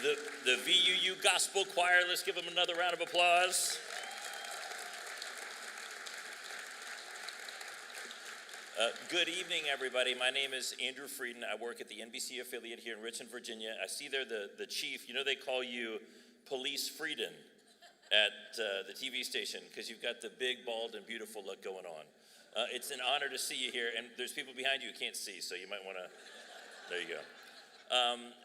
The VUU Gospel Choir, let's give them another round of applause. Good evening, everybody. My name is Andrew Frieden. I work at the NBC affiliate here in Richmond, Virginia. I see there the chief. You know they call you Police Frieden at the TV station because you've got the big, bald, and beautiful look going on. It's an honor to see you here, and there's people behind you who can't see, so you might want to, there you go.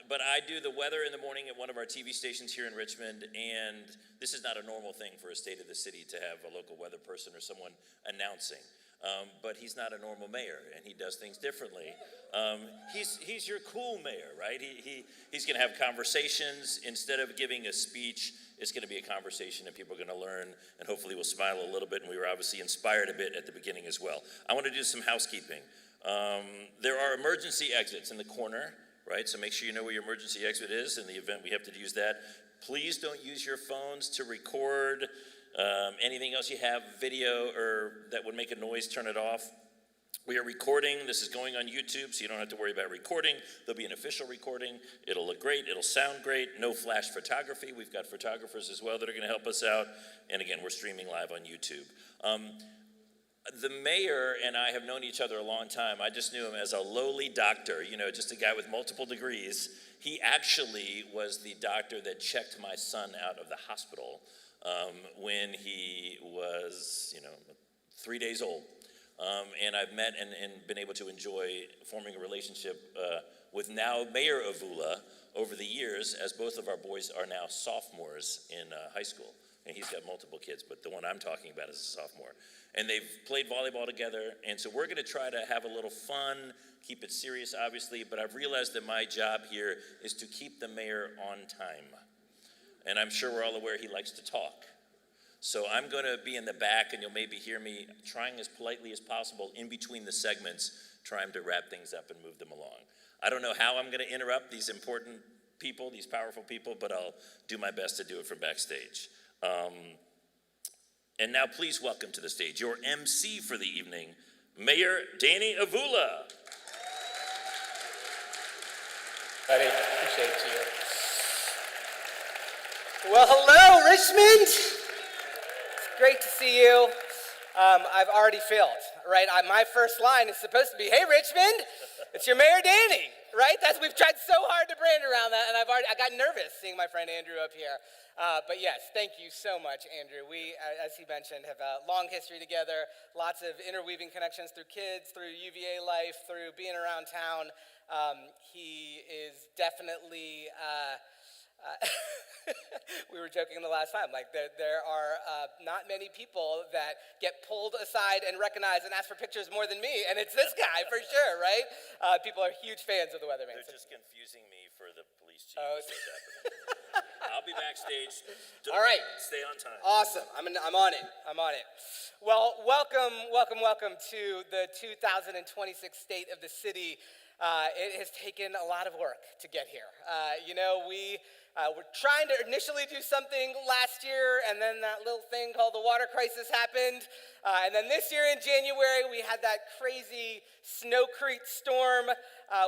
But I do the weather in the morning at one of our TV stations here in Richmond, and this is not a normal thing for a state of the city to have a local weather person or someone announcing. But he's not a normal mayor, and he does things differently. He's your cool mayor, right? He's going to have conversations. Instead of giving a speech, it's going to be a conversation, and people are going to learn, and hopefully will smile a little bit, and we were obviously inspired a bit at the beginning as well. I want to do some housekeeping. There are emergency exits in the corner, right? So make sure you know where your emergency exit is in the event we have to use that. Please don't use your phones to record anything else you have, video or that would make a noise, turn it off. We are recording. This is going on YouTube, so you don't have to worry about recording. There'll be an official recording. It'll look great. It'll sound great. No flash photography. We've got photographers as well that are going to help us out. And again, we're streaming live on YouTube. The mayor and I have known each other a long time. I just knew him as a lowly doctor, you know, just a guy with multiple degrees. He actually was the doctor that checked my son out of the hospital when he was, 3 days old. And I've met and been able to enjoy forming a relationship with now Mayor Avula over the years, as both of our boys are now sophomores in high school. And he's got multiple kids, but the one I'm talking about is a sophomore. And they've played volleyball together, and so we're gonna try to have a little fun, keep it serious, obviously, but I've realized that my job here is to keep the mayor on time. And I'm sure we're all aware he likes to talk. So I'm gonna be in the back, and you'll maybe hear me trying as politely as possible in between the segments, trying to wrap things up and move them along. I don't know how I'm gonna interrupt these important people, these powerful people, but I'll do my best to do it from backstage. And now please welcome to the stage your MC for the evening, Mayor Danny Avula. Buddy, appreciate you. Well, hello, Richmond. It's great to see you. I've already failed, right? My first line is supposed to be, "Hey, Richmond, it's your Mayor Danny," right? We've tried so hard to brand around that, and I got nervous seeing my friend Andrew up here. But yes, thank you so much, Andrew. We, as he mentioned, have a long history together, lots of interweaving connections through kids, through UVA life, through being around town. He is definitely, we were joking the last time, like there are not many people that get pulled aside and recognized and ask for pictures more than me, and it's this guy for sure, right? People are huge fans of the Weatherman. They're just confusing me for the police chief. I'll be backstage. All right. Stay on time. Awesome. I'm on it. Well, welcome to the 2026 State of the City. It has taken a lot of work to get here. We were trying to initially do something last year, and then that little thing called the water crisis happened. And then this year in January, we had that crazy snowcrete storm.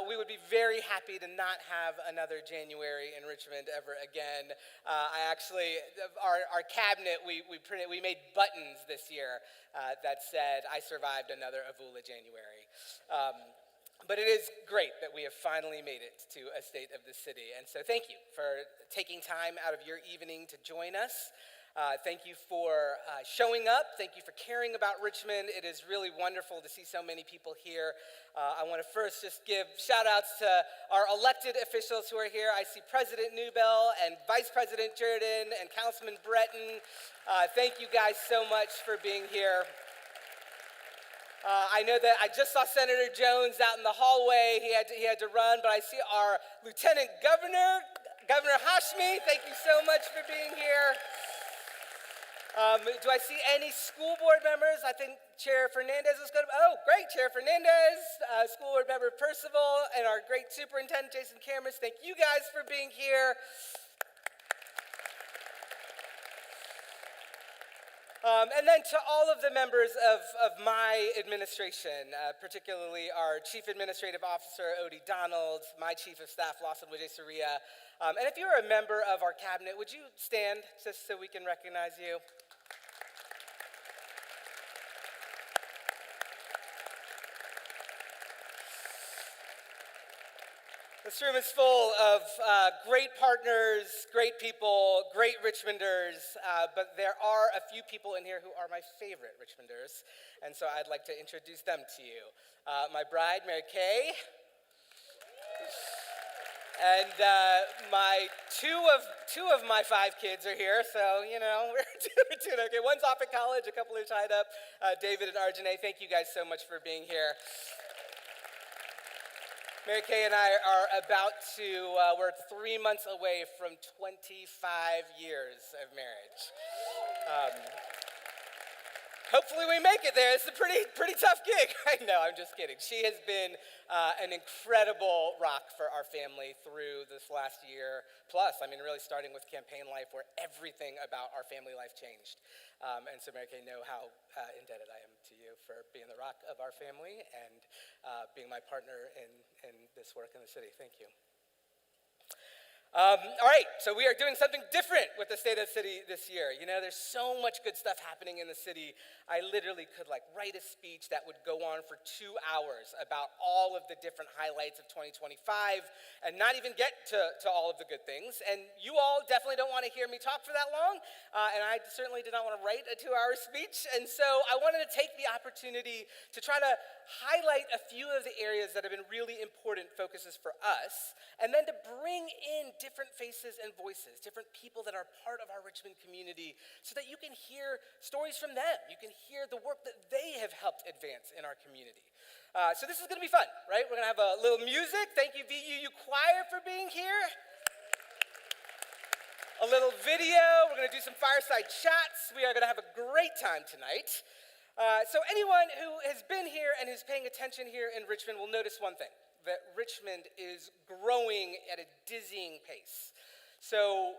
We would be very happy to not have another January in Richmond ever again. Our cabinet, we made buttons this year that said, "I survived another Avula January." But it is great that we have finally made it to a State of the City. And so thank you for taking time out of your evening to join us. Thank you for showing up. Thank you for caring about Richmond. It is really wonderful to see so many people here. I want to first just give shout outs to our elected officials who are here. I see President Newbell and Vice President Jordan and Councilman Breton. Thank you guys so much for being here. I know that I just saw Senator Jones out in the hallway. He had to run, but I see our Lieutenant Governor, Governor Hashmi. Thank you so much for being here. Do I see any school board members? I think Chair Fernandez is going to, great, Chair Fernandez, School Board Member Percival, and our great Superintendent Jason Cameras. Thank you guys for being here. And then to all of the members of my administration, particularly our Chief Administrative Officer, Odie Donald, my Chief of Staff, Lawson Wajay-Saria. And if you're a member of our cabinet, would you stand just so we can recognize you? This room is full of great partners, great people, great Richmonders, but there are a few people in here who are my favorite Richmonders, and so I'd like to introduce them to you. My bride, Mary Kay, and two of my 5 kids are here, so, you know, we're doing okay. One's off at college, a couple are tied up. David and Arjane, thank you guys so much for being here. Mary Kay and I are we're 3 months away from 25 years of marriage. Hopefully we make it there. It's a pretty tough gig. No, I'm just kidding. She has been an incredible rock for our family through this last year plus. I mean, really starting with campaign life where everything about our family life changed. And so Mary Kay, know how indebted I am to you for being the rock of our family and being my partner in this work in the city. Thank you. All right, so we are doing something different with the State of the City this year. You know, there's so much good stuff happening in the city. I literally could write a speech that would go on for 2 hours about all of the different highlights of 2025 and not even get to all of the good things. And you all definitely don't want to hear me talk for that long, and I certainly did not want to write a 2-hour speech. And so I wanted to take the opportunity to try to highlight a few of the areas that have been really important focuses for us, and then to bring in different faces and voices, different people that are part of our Richmond community, so that you can hear stories from them. You can hear the work that they have helped advance in our community. So this is going to be fun, right? We're going to have a little music. Thank you, VUU Choir, for being here. A little video. We're going to do some fireside chats. We are going to have a great time tonight. So anyone who has been here and who's paying attention here in Richmond will notice one thing, that Richmond is growing at a dizzying pace. So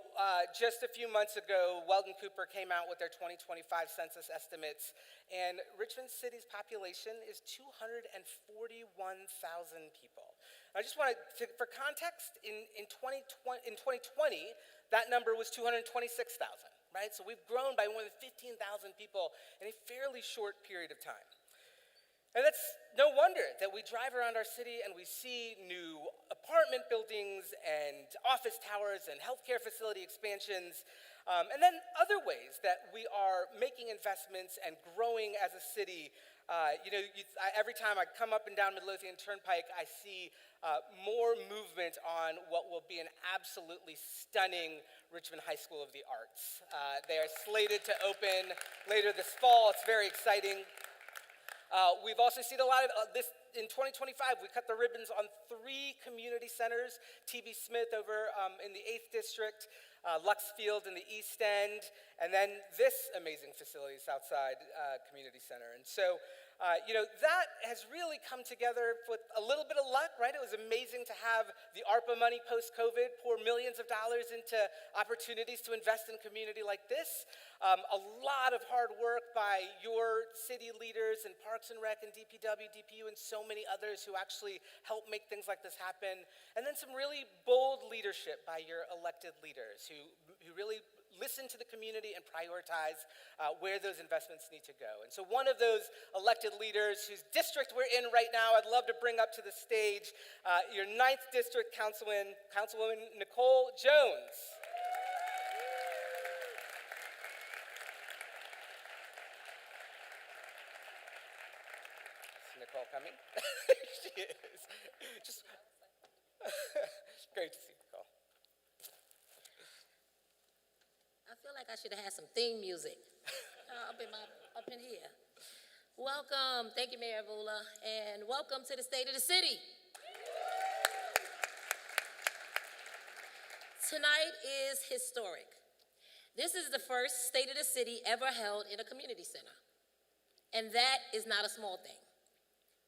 just a few months ago, Weldon Cooper came out with their 2025 census estimates, and Richmond City's population is 241,000 people. I just wanted to, for context, in 2020, that number was 226,000, right? So we've grown by more than 15,000 people in a fairly short period of time. And that's no wonder that we drive around our city and we see new apartment buildings and office towers and healthcare facility expansions, and then other ways that we are making investments and growing as a city. Every time I come up and down Midlothian Turnpike, I see more movement on what will be an absolutely stunning Richmond High School of the Arts. They are slated to open later this fall. It's very exciting. We've also seen a lot of this in 2025. We cut the ribbons on 3 community centers: T.B. Smith over in the 8th District, Luxfield in the East End, and then this amazing facility, Southside Community Center. And so, that has really come together with a little bit of luck, right? It was amazing to have the ARPA money post-COVID pour millions of dollars into opportunities to invest in community like this. A lot of hard work by your city leaders and Parks and Rec and DPW, DPU, and so many others who actually help make things like this happen. And then some really bold leadership by your elected leaders who really listen to the community and prioritize where those investments need to go. And so one of those elected leaders whose district we're in right now, I'd love to bring up to the stage your 9th District Councilwoman Nicole Jones. Nicole coming? She is. Just great to see Nicole. I feel like I should have had some theme music up in here. Welcome, thank you, Mayor Avula, and welcome to the State of the City. Tonight is historic. This is the first State of the City ever held in a community center, and that is not a small thing.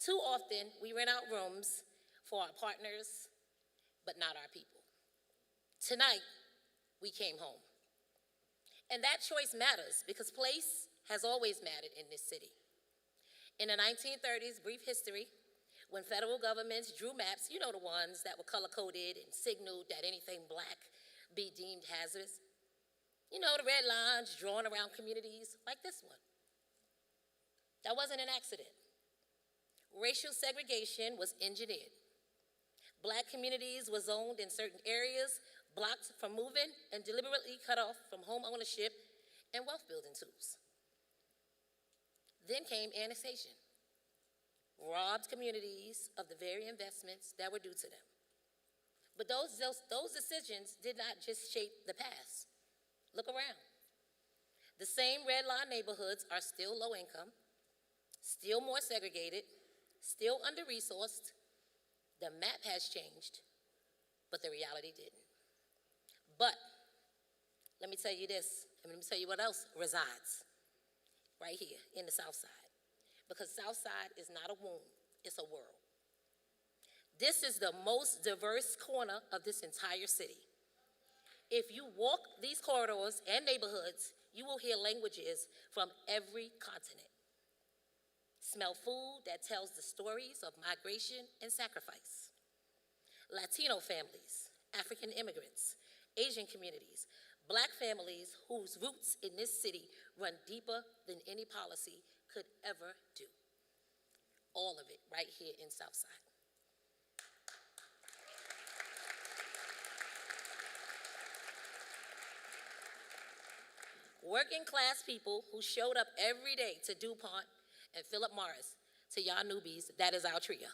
Too often, we rent out rooms for our partners, but not our people. Tonight, we came home. And that choice matters because place has always mattered in this city. In the 1930s, brief history, when federal governments drew maps, you know the ones that were color-coded and signaled that anything black be deemed hazardous. You know, the red lines drawn around communities like this one. That wasn't an accident. Racial segregation was engineered. Black communities were zoned in certain areas, blocked from moving, and deliberately cut off from home ownership and wealth building tools. Then came annexation, robbed communities of the very investments that were due to them. But those decisions did not just shape the past. Look around. The same red line neighborhoods are still low income, still more segregated, still under-resourced. The map has changed, but the reality didn't. But let me tell you this, and let me tell you what else resides right here in the Southside. Because Southside is not a womb, it's a world. This is the most diverse corner of this entire city. If you walk these corridors and neighborhoods, you will hear languages from every continent. Smell food that tells the stories of migration and sacrifice. Latino families, African immigrants, Asian communities, Black families whose roots in this city run deeper than any policy could ever do. All of it right here in Southside. Working class people who showed up every day to DuPont and Philip Morris, to y'all newbies, that is our trio.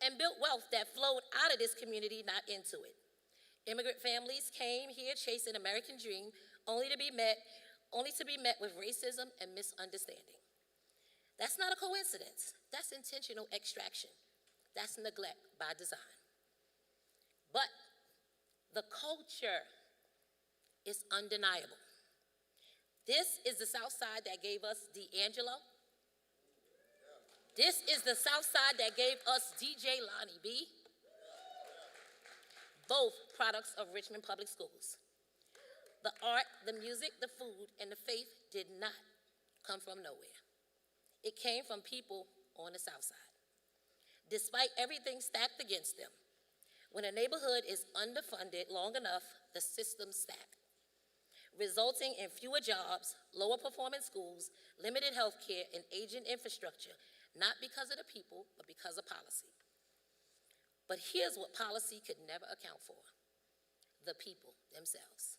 And built wealth that flowed out of this community, not into it. Immigrant families came here chasing American dream, only to be met with racism and misunderstanding. That's not a coincidence. That's intentional extraction. That's neglect by design. But the culture is undeniable. This is the Southside that gave us D'Angelo. This is the Southside that gave us DJ Lonnie B. Both products of Richmond Public Schools. The art, the music, the food, and the faith did not come from nowhere. It came from people on the Southside. Despite everything stacked against them, when a neighborhood is underfunded long enough, the systems stack, resulting in fewer jobs, lower performing schools, limited health care, and aging infrastructure, not because of the people, but because of policy. But here's what policy could never account for: the people themselves.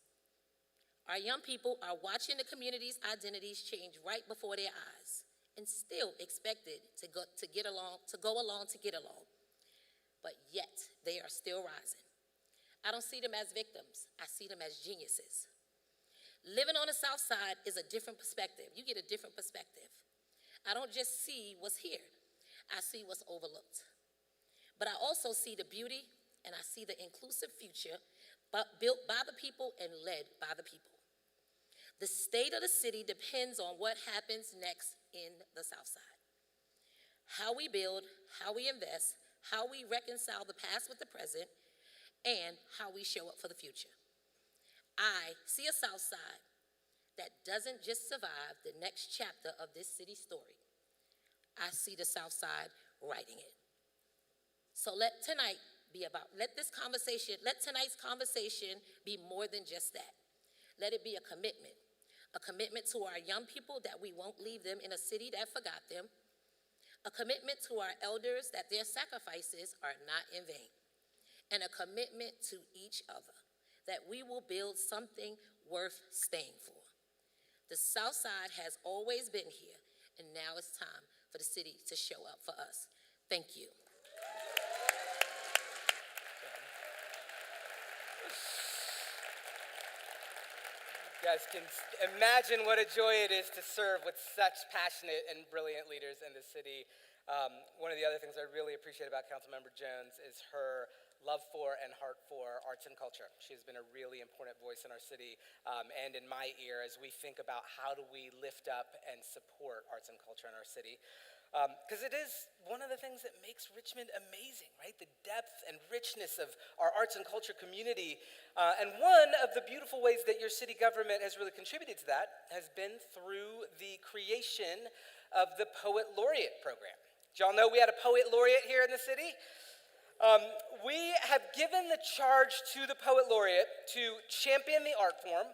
Our young people are watching the community's identities change right before their eyes and still expected to go along to get along. But yet, they are still rising. I don't see them as victims, I see them as geniuses. Living on the South Side is a different perspective. You get a different perspective. I don't just see what's here, I see what's overlooked. But I also see the beauty and I see the inclusive future, but built by the people and led by the people. The state of the city depends on what happens next in the South Side. How we build, how we invest, how we reconcile the past with the present, and how we show up for the future. I see a South Side that doesn't just survive the next chapter of this city's story. I see the South Side writing it. So let tonight's conversation be more than just that. Let it be a commitment to our young people that we won't leave them in a city that forgot them, a commitment to our elders that their sacrifices are not in vain, and a commitment to each other that we will build something worth staying for. The South Side has always been here, and now it's time for the city to show up for us. Thank you. You guys can imagine what a joy it is to serve with such passionate and brilliant leaders in the city. One of the other things I really appreciate about Councilmember Jones is her love for and heart for arts and culture. She has been a really important voice in our city and in my ear as we think about how do we lift up and support arts and culture in our city. Because it is one of the things that makes Richmond amazing, right? The depth and richness of our arts and culture community. And one of the beautiful ways that your city government has really contributed to that has been through the creation of the Poet Laureate program. Did y'all know we had a Poet Laureate here in the city? We have given the charge to the Poet Laureate to champion the art form,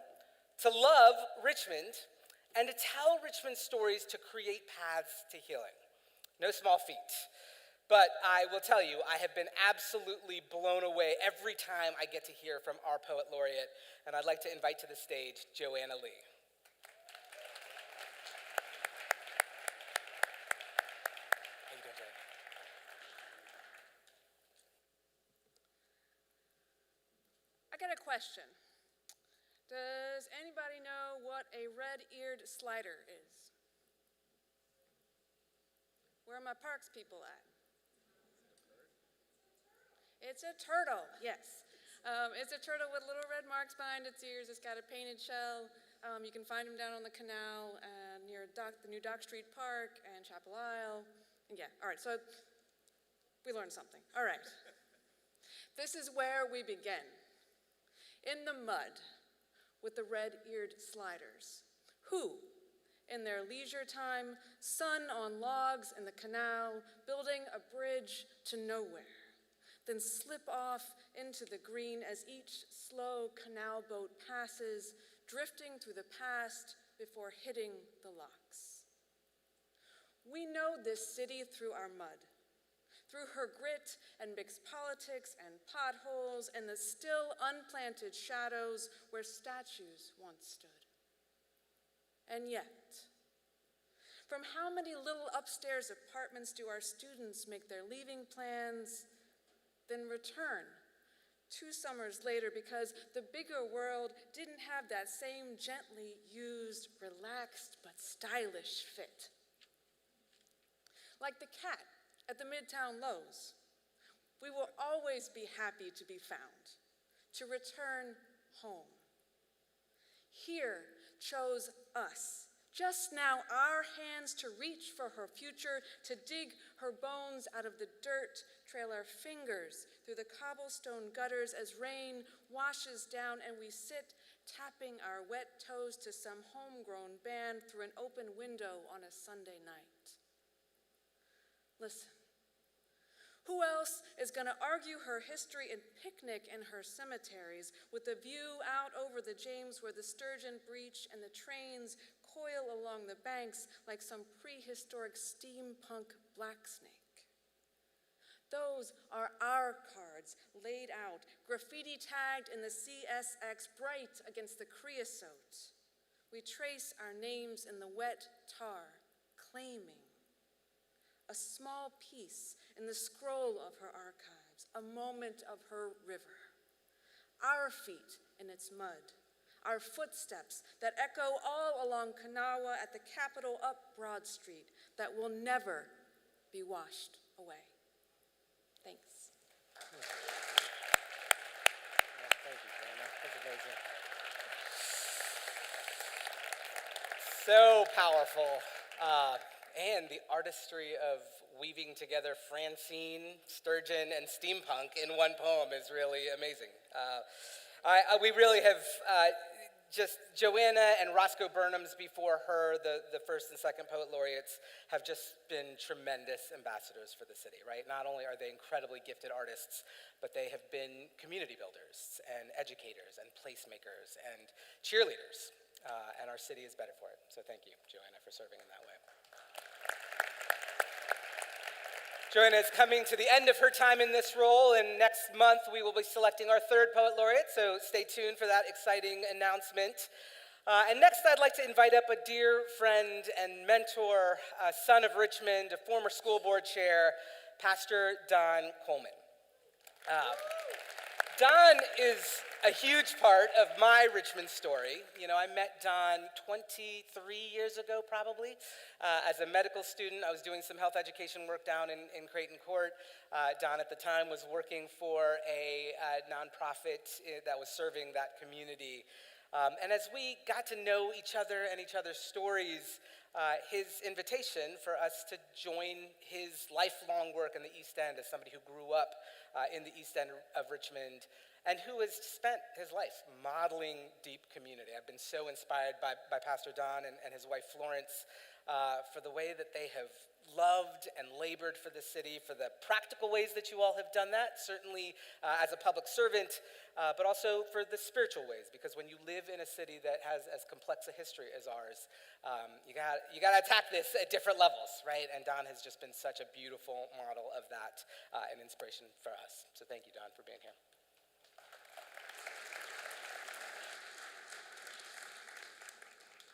to love Richmond, and to tell Richmond stories to create paths to healing. No small feat. But I will tell you, I have been absolutely blown away every time I get to hear from our Poet Laureate, and I'd like to invite to the stage Joanna Lee. How you doing, Joanna? I got a question. Does anybody know what a red-eared slider is? Where are my parks people at? It's a turtle, yes. It's a turtle with little red marks behind its ears. It's got a painted shell. You can find them down on the canal near the new Dock Street Park and Chapel Isle. And yeah, all right, so we learned something. All right. This is where we begin. In the mud with the red-eared sliders. Who, in their leisure time, sun on logs in the canal, building a bridge to nowhere, then slip off into the green as each slow canal boat passes, drifting through the past before hitting the locks. We know this city through our mud, through her grit and mixed politics and potholes and the still unplanted shadows where statues once stood. And yet, from how many little upstairs apartments do our students make their leaving plans, then return 2 summers later because the bigger world didn't have that same gently used, relaxed, but stylish fit? Like the cat at the Midtown Lowe's, we will always be happy to be found, to return home. Here chose us, just now our hands to reach for her future, to dig her bones out of the dirt, trail our fingers through the cobblestone gutters as rain washes down and we sit tapping our wet toes to some homegrown band through an open window on a Sunday night. Listen. Who else is going to argue her history and picnic in her cemeteries with a view out over the James where the sturgeon breach and the trains coil along the banks like some prehistoric steampunk black snake? Those are our cards laid out, graffiti tagged in the CSX bright against the creosote. We trace our names in the wet tar, claiming a small piece in the scroll of her archives, a moment of her river. Our feet in its mud, our footsteps that echo all along Kanawha at the Capitol up Broad Street that will never be washed away. Thanks. Thank you, Joanna. That's amazing. So powerful. And the artistry of weaving together Francine, sturgeon, and steampunk in one poem is really amazing. We really have just Joanna and Roscoe Burnham's before her, the first and second Poet Laureates, have just been tremendous ambassadors for the city, right? Not only are they incredibly gifted artists, but they have been community builders and educators and placemakers and cheerleaders, and our city is better for it. So thank you, Joanna, for serving in that way. Joanna is coming to the end of her time in this role, and next month we will be selecting our third Poet Laureate, so stay tuned for that exciting announcement. And next I'd like to invite up a dear friend and mentor, son of Richmond, a former school board chair, Pastor Don Coleman. Don is a huge part of my Richmond story. You know, I met Don 23 years ago, probably, as a medical student. I was doing some health education work down in Creighton Court. Don at the time was working for a nonprofit that was serving that community. And as we got to know each other and each other's stories, his invitation for us to join his lifelong work in the East End as somebody who grew up in the East End of Richmond and who has spent his life modeling deep community. I've been so inspired by Pastor Don and his wife Florence for the way that they have loved and labored for the city, for the practical ways that you all have done that, certainly as a public servant, but also for the spiritual ways, because when you live in a city that has as complex a history as ours, you gotta attack this at different levels, right? And Don has just been such a beautiful model of that and inspiration for us. So thank you, Don, for being here.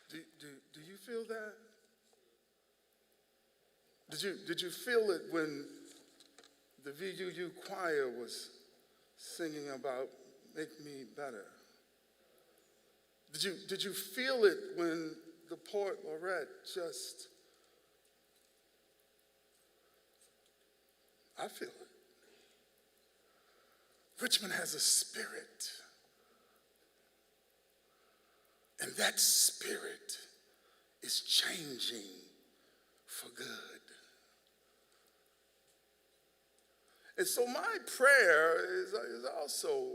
Do you feel that? Did you feel it when the VUU choir was singing about "Make Me Better"? Did you feel it when the poet laureate just? I feel it. Richmond has a spirit, and that spirit is changing for good. And so my prayer is also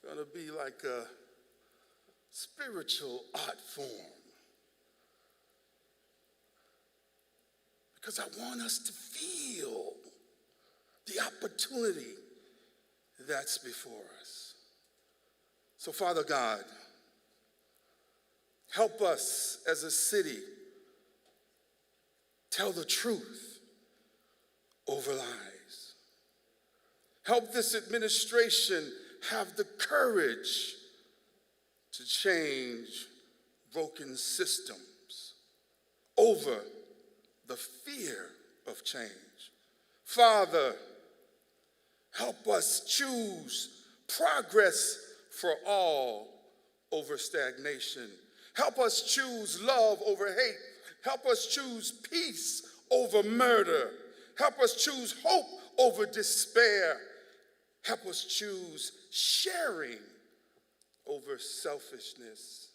going to be like a spiritual art form. Because I want us to feel the opportunity that's before us. So Father God, help us as a city tell the truth over lies. Help this administration have the courage to change broken systems over the fear of change. Father, help us choose progress for all over stagnation. Help us choose love over hate. Help us choose peace over murder. Help us choose hope over despair. Help us choose sharing over selfishness,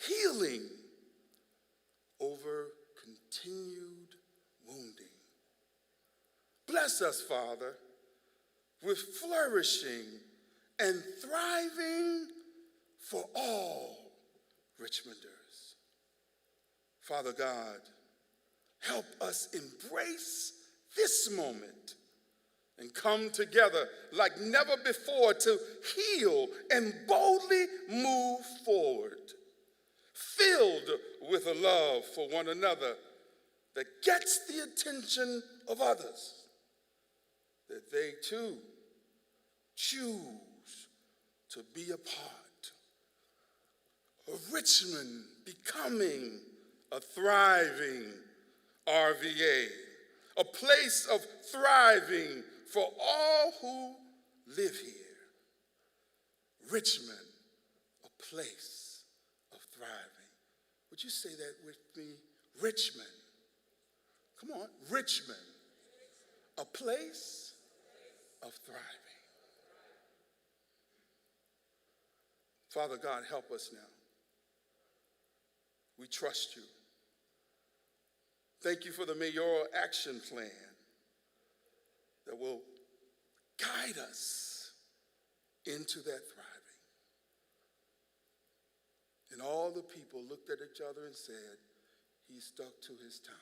healing over continued wounding. Bless us, Father, with flourishing and thriving for all Richmonders. Father God, help us embrace this moment and come together like never before to heal and boldly move forward, filled with a love for one another that gets the attention of others, that they too choose to be a part of Richmond becoming a thriving RVA, a place of thriving for all who live here. Richmond, a place of thriving. Would you say that with me? Richmond. Come on, Richmond, a place of thriving. Father God, help us now. We trust you. Thank you for the mayoral action plan that will guide us into that thriving. And all the people looked at each other and said, he stuck to his time.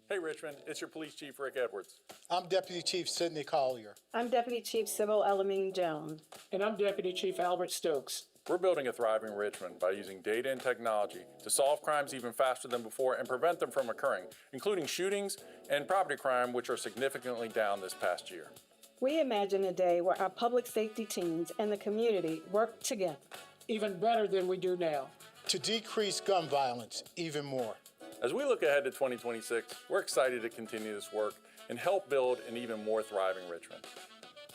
Hey Richmond, it's your Police Chief Rick Edwards. I'm Deputy Chief Sidney Collier. I'm Deputy Chief Sybil Elamine Jones. And I'm Deputy Chief Albert Stokes. We're building a thriving Richmond by using data and technology to solve crimes even faster than before and prevent them from occurring, including shootings and property crime, which are significantly down this past year. We imagine a day where our public safety teams and the community work together. Even better than we do now. To decrease gun violence even more. As we look ahead to 2026, we're excited to continue this work and help build an even more thriving Richmond.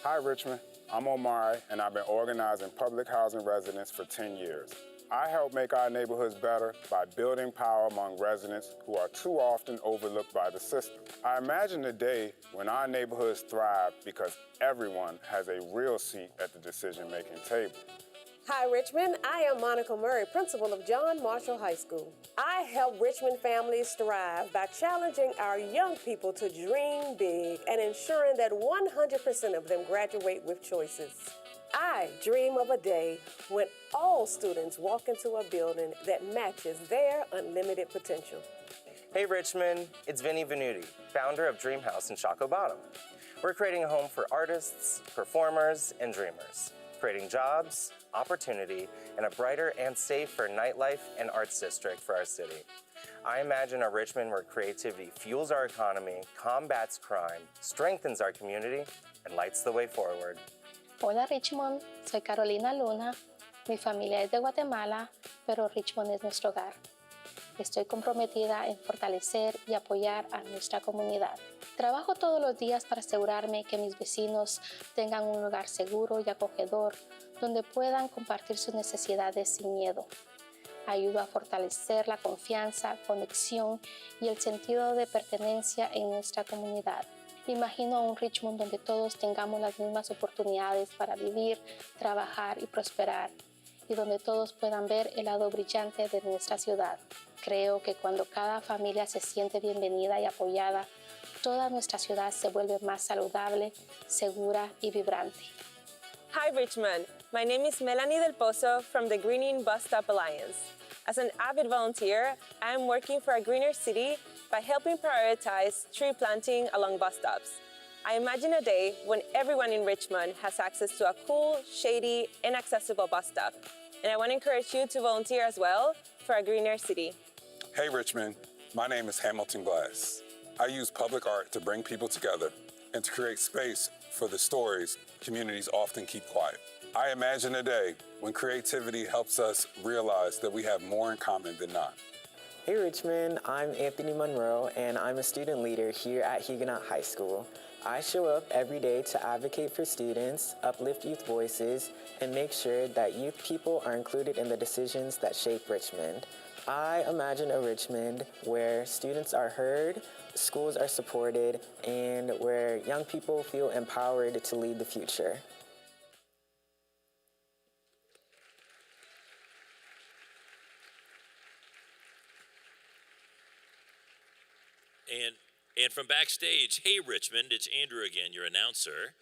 Hi, Richmond. I'm Omari, and I've been organizing public housing residents for 10 years. I help make our neighborhoods better by building power among residents who are too often overlooked by the system. I imagine a day when our neighborhoods thrive because everyone has a real seat at the decision-making table. Hi, Richmond. I am Monica Murray, principal of John Marshall High School. I help Richmond families thrive by challenging our young people to dream big and ensuring that 100% of them graduate with choices. I dream of a day when all students walk into a building that matches their unlimited potential. Hey Richmond, it's Vinny Venuti, founder of Dream House in Shockoe Bottom. We're creating a home for artists, performers, and dreamers, creating jobs, opportunity, and a brighter and safer nightlife and arts district for our city. I imagine a Richmond where creativity fuels our economy, combats crime, strengthens our community, and lights the way forward. Hola Richmond, soy Carolina Luna. Mi familia es de Guatemala, pero Richmond es nuestro hogar. Estoy comprometida en fortalecer y apoyar a nuestra comunidad. Trabajo todos los días para asegurarme que mis vecinos tengan un lugar seguro y acogedor donde puedan compartir sus necesidades sin miedo. Ayudo a fortalecer la confianza, conexión y el sentido de pertenencia en nuestra comunidad. Imagino un Richmond donde todos tengamos las mismas oportunidades para vivir, trabajar y prosperar, y donde todos puedan ver el lado brillante de nuestra ciudad. Creo que cuando cada familia se siente bienvenida y apoyada, toda nuestra ciudad se vuelve más saludable, segura y vibrante. Hi, Richmond. My name is Melanie Del Pozo from the Greening Bus Stop Alliance. As an avid volunteer, I am working for a greener city by helping prioritize tree planting along bus stops. I imagine a day when everyone in Richmond has access to a cool, shady, and accessible bus stop. And I want to encourage you to volunteer as well for a greener city. Hey, Richmond. My name is Hamilton Glass. I use public art to bring people together and to create space for the stories communities often keep quiet. I imagine a day when creativity helps us realize that we have more in common than not. Hey Richmond, I'm Anthony Monroe, and I'm a student leader here at Huguenot High School. I show up every day to advocate for students, uplift youth voices, and make sure that youth people are included in the decisions that shape Richmond. I imagine a Richmond where students are heard, schools are supported, and where young people feel empowered to lead the future. And from backstage, hey Richmond, it's Andrew again, your announcer,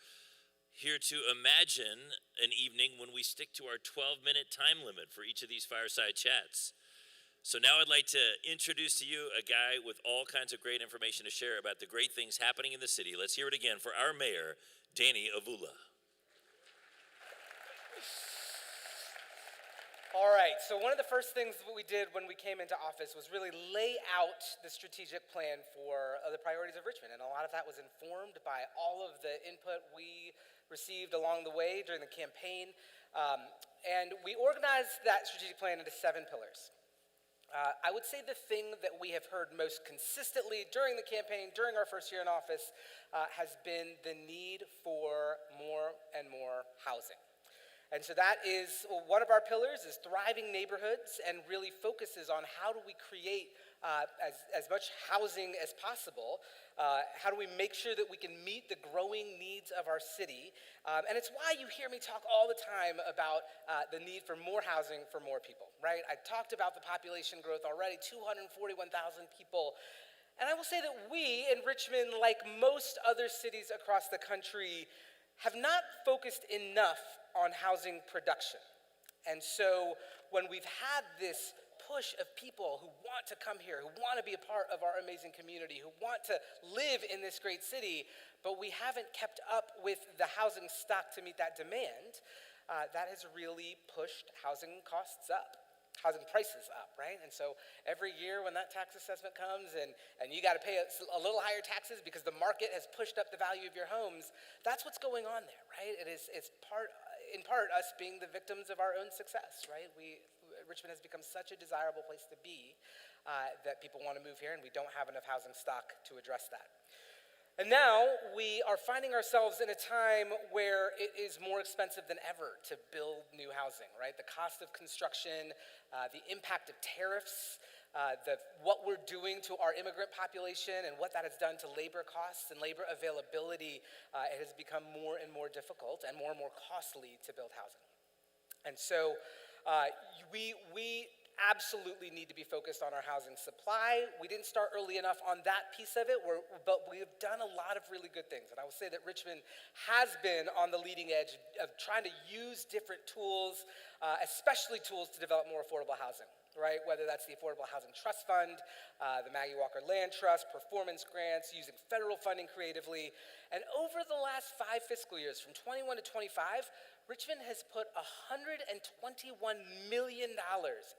here to imagine an evening when we stick to our 12-minute time limit for each of these fireside chats. So now I'd like to introduce to you a guy with all kinds of great information to share about the great things happening in the city. Let's hear it again for our mayor, Danny Avula. All right, so one of the first things that we did when we came into office was really lay out the strategic plan for the priorities of Richmond, and a lot of that was informed by all of the input we received along the way during the campaign, and we organized that strategic plan into 7 pillars. I would say the thing that we have heard most consistently during the campaign, during our first year in office, has been the need for more and more housing. And so that is one of our pillars, is thriving neighborhoods, and really focuses on how do we create as much housing as possible. How do we make sure that we can meet the growing needs of our city? And it's why you hear me talk all the time about the need for more housing for more people, right? I talked about the population growth already, 241,000 people. And I will say that we in Richmond, like most other cities across the country, have not focused enough on housing production. And so when we've had this push of people who want to come here, who want to be a part of our amazing community, who want to live in this great city, but we haven't kept up with the housing stock to meet that demand, that has really pushed housing costs up, housing prices up, right? And so every year when that tax assessment comes and you got to pay a little higher taxes because the market has pushed up the value of your homes, that's what's going on there, right? It's in part us being the victims of our own success, right? Richmond has become such a desirable place to be that people want to move here, and we don't have enough housing stock to address that. And now we are finding ourselves in a time where it is more expensive than ever to build new housing, right? The cost of construction, the impact of tariffs, what we're doing to our immigrant population and what that has done to labor costs and labor availability, it has become more and more difficult and more costly to build housing. And so we absolutely need to be focused on our housing supply. We didn't start early enough on that piece of it, but we have done a lot of really good things. And I will say that Richmond has been on the leading edge of trying to use different tools, especially tools to develop more affordable housing, right? Whether that's the Affordable Housing Trust Fund, the Maggie Walker Land Trust, performance grants, using federal funding creatively. And over the last 5 fiscal years, from 21 to 25, Richmond has put $121 million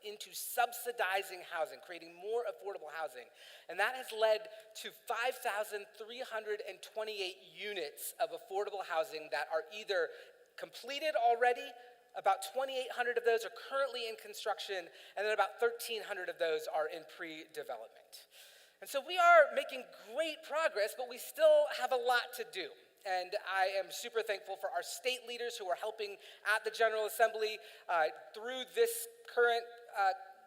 into subsidizing housing, creating more affordable housing. And that has led to 5,328 units of affordable housing that are either completed already, about 2,800 of those are currently in construction, and then about 1,300 of those are in pre-development. And so we are making great progress, but we still have a lot to do. And I am super thankful for our state leaders who are helping at the General Assembly through this current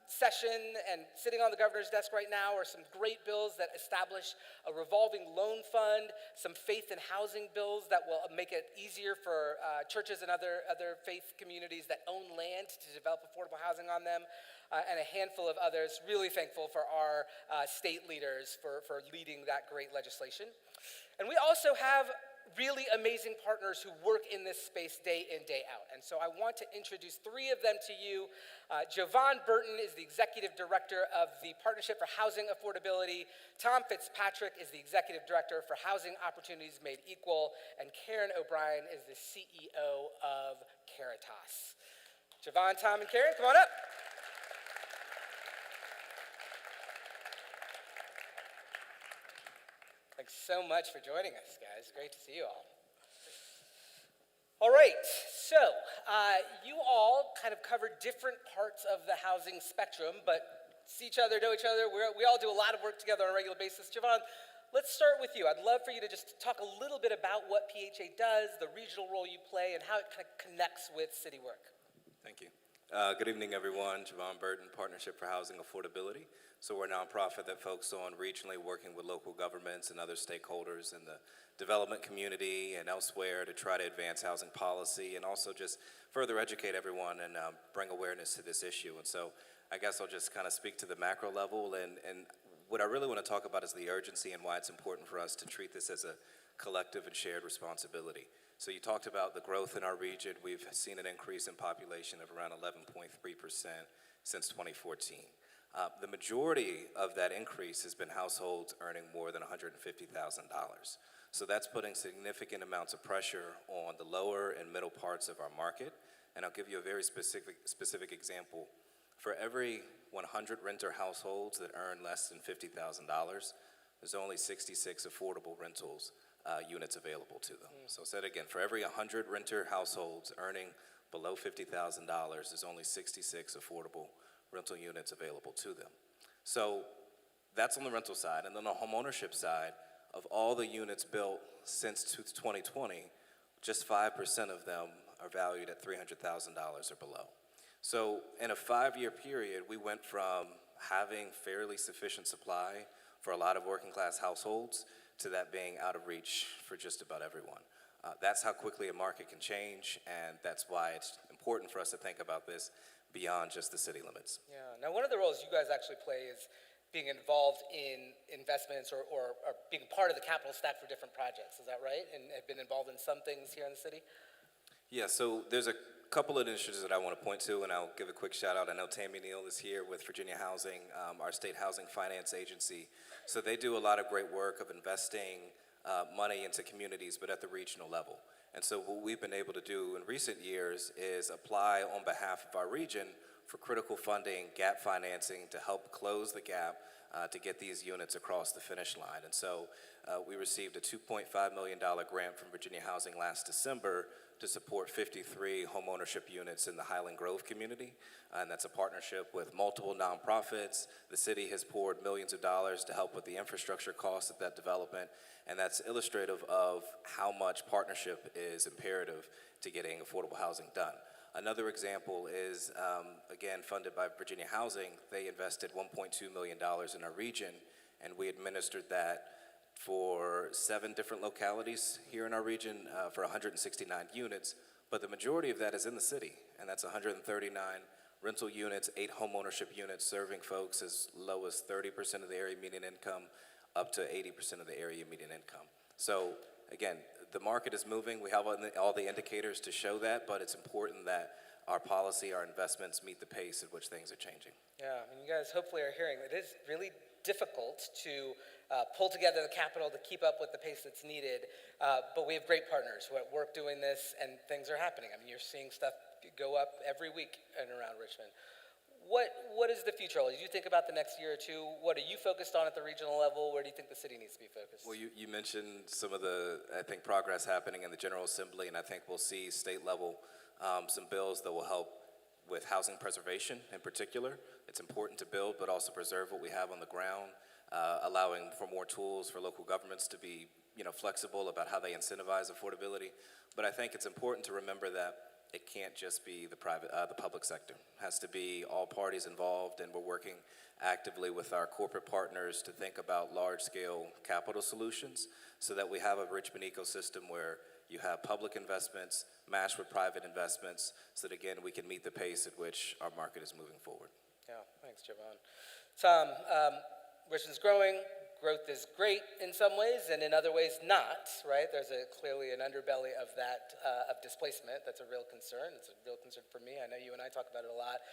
session, and sitting on the governor's desk right now are some great bills that establish a revolving loan fund, some faith and housing bills that will make it easier for churches and other faith communities that own land to develop affordable housing on them, and a handful of others. Really thankful for our state leaders for leading that great legislation. And we also have really amazing partners who work in this space day in, day out. And so I want to introduce 3 of them to you. Javon Burton is the Executive Director of the Partnership for Housing Affordability. Tom Fitzpatrick is the Executive Director for Housing Opportunities Made Equal. And Karen O'Brien is the CEO of Caritas. Javon, Tom, and Karen, come on up. Thanks so much for joining us, guys. Great to see you all. All right, so you all kind of cover different parts of the housing spectrum, but see each other, know each other. We all do a lot of work together on a regular basis. Javon, let's start with you. I'd love for you to just talk a little bit about what PHA does, the regional role you play, and how it kind of connects with city work. Thank you. Good evening, everyone. Javon Burton, Partnership for Housing Affordability. So we're a nonprofit that focuses on regionally working with local governments and other stakeholders in the development community and elsewhere to try to advance housing policy and also just further educate everyone and bring awareness to this issue. And so I guess I'll just kind of speak to the macro level, and what I really want to talk about is the urgency and why it's important for us to treat this as a collective and shared responsibility. So you talked about the growth in our region. We've seen an increase in population of around 11.3% since 2014. The majority of that increase has been households earning more than $150,000. So that's putting significant amounts of pressure on the lower and middle parts of our market. And I'll give you a very specific example. For every 100 renter households that earn less than $50,000, there's only 66 affordable rentals units available to them. So said again, for every 100 renter households earning below $50,000, there's only 66 affordable rental units available to them. So that's on the rental side. And then on the homeownership side, of all the units built since 2020, just 5% of them are valued at $300,000 or below. So in a 5-year period, we went from having fairly sufficient supply for a lot of working class households to that being out of reach for just about everyone. That's how quickly a market can change, and that's why it's important for us to think about this beyond just the city limits. Yeah. Now, one of the roles you guys actually play is being involved in investments or being part of the capital stack for different projects. Is that right? And have been involved in some things here in the city? Yeah, so there's a couple of initiatives that I want to point to, and I'll give a quick shout out. I know Tammy Neal is here with Virginia Housing, our state housing finance agency. So they do a lot of great work of investing money into communities, but at the regional level. And so what we've been able to do in recent years is apply on behalf of our region for critical funding, gap financing, to help close the gap to get these units across the finish line. And so we received a $2.5 million grant from Virginia Housing last December to support 53 homeownership units in the Highland Grove community. And that's a partnership with multiple nonprofits. The city has poured millions of dollars to help with the infrastructure costs of that development. And that's illustrative of how much partnership is imperative to getting affordable housing done. Another example is, again, funded by Virginia Housing. They invested $1.2 million in our region, and we administered that for 7 different localities here in our region for 169 units, but the majority of that is in the city, and that's 139 rental units, 8 homeownership units serving folks as low as 30% of the area median income up to 80% of the area median income. So again, the market is moving. We have all the indicators to show that, but it's important that our policy, our investments meet the pace at which things are changing. Yeah, I mean, you guys hopefully are hearing it is really difficult to pull together the capital to keep up with the pace that's needed, but we have great partners who are at work doing this, and things are happening. I mean, you're seeing stuff go up every week in and around Richmond. What is the future? As you think about the next year or two, what are you focused on at the regional level? Where do you think the city needs to be focused? Well, you mentioned some of the, I think, progress happening in the General Assembly, and I think we'll see state level some bills that will help with housing preservation in particular. It's important to build, but also preserve what we have on the ground, allowing for more tools for local governments to be, flexible about how they incentivize affordability. But I think it's important to remember that it can't just be the public sector. It has to be all parties involved, and we're working actively with our corporate partners to think about large-scale capital solutions so that we have a Richmond ecosystem where you have public investments matched with private investments so that, again, we can meet the pace at which our market is moving forward. Yeah, thanks, Javon. Tom, Richmond's growing. Growth is great in some ways, and in other ways not, right? There's clearly an underbelly of that, of displacement. That's a real concern. It's a real concern for me. I know you and I talk about it a lot.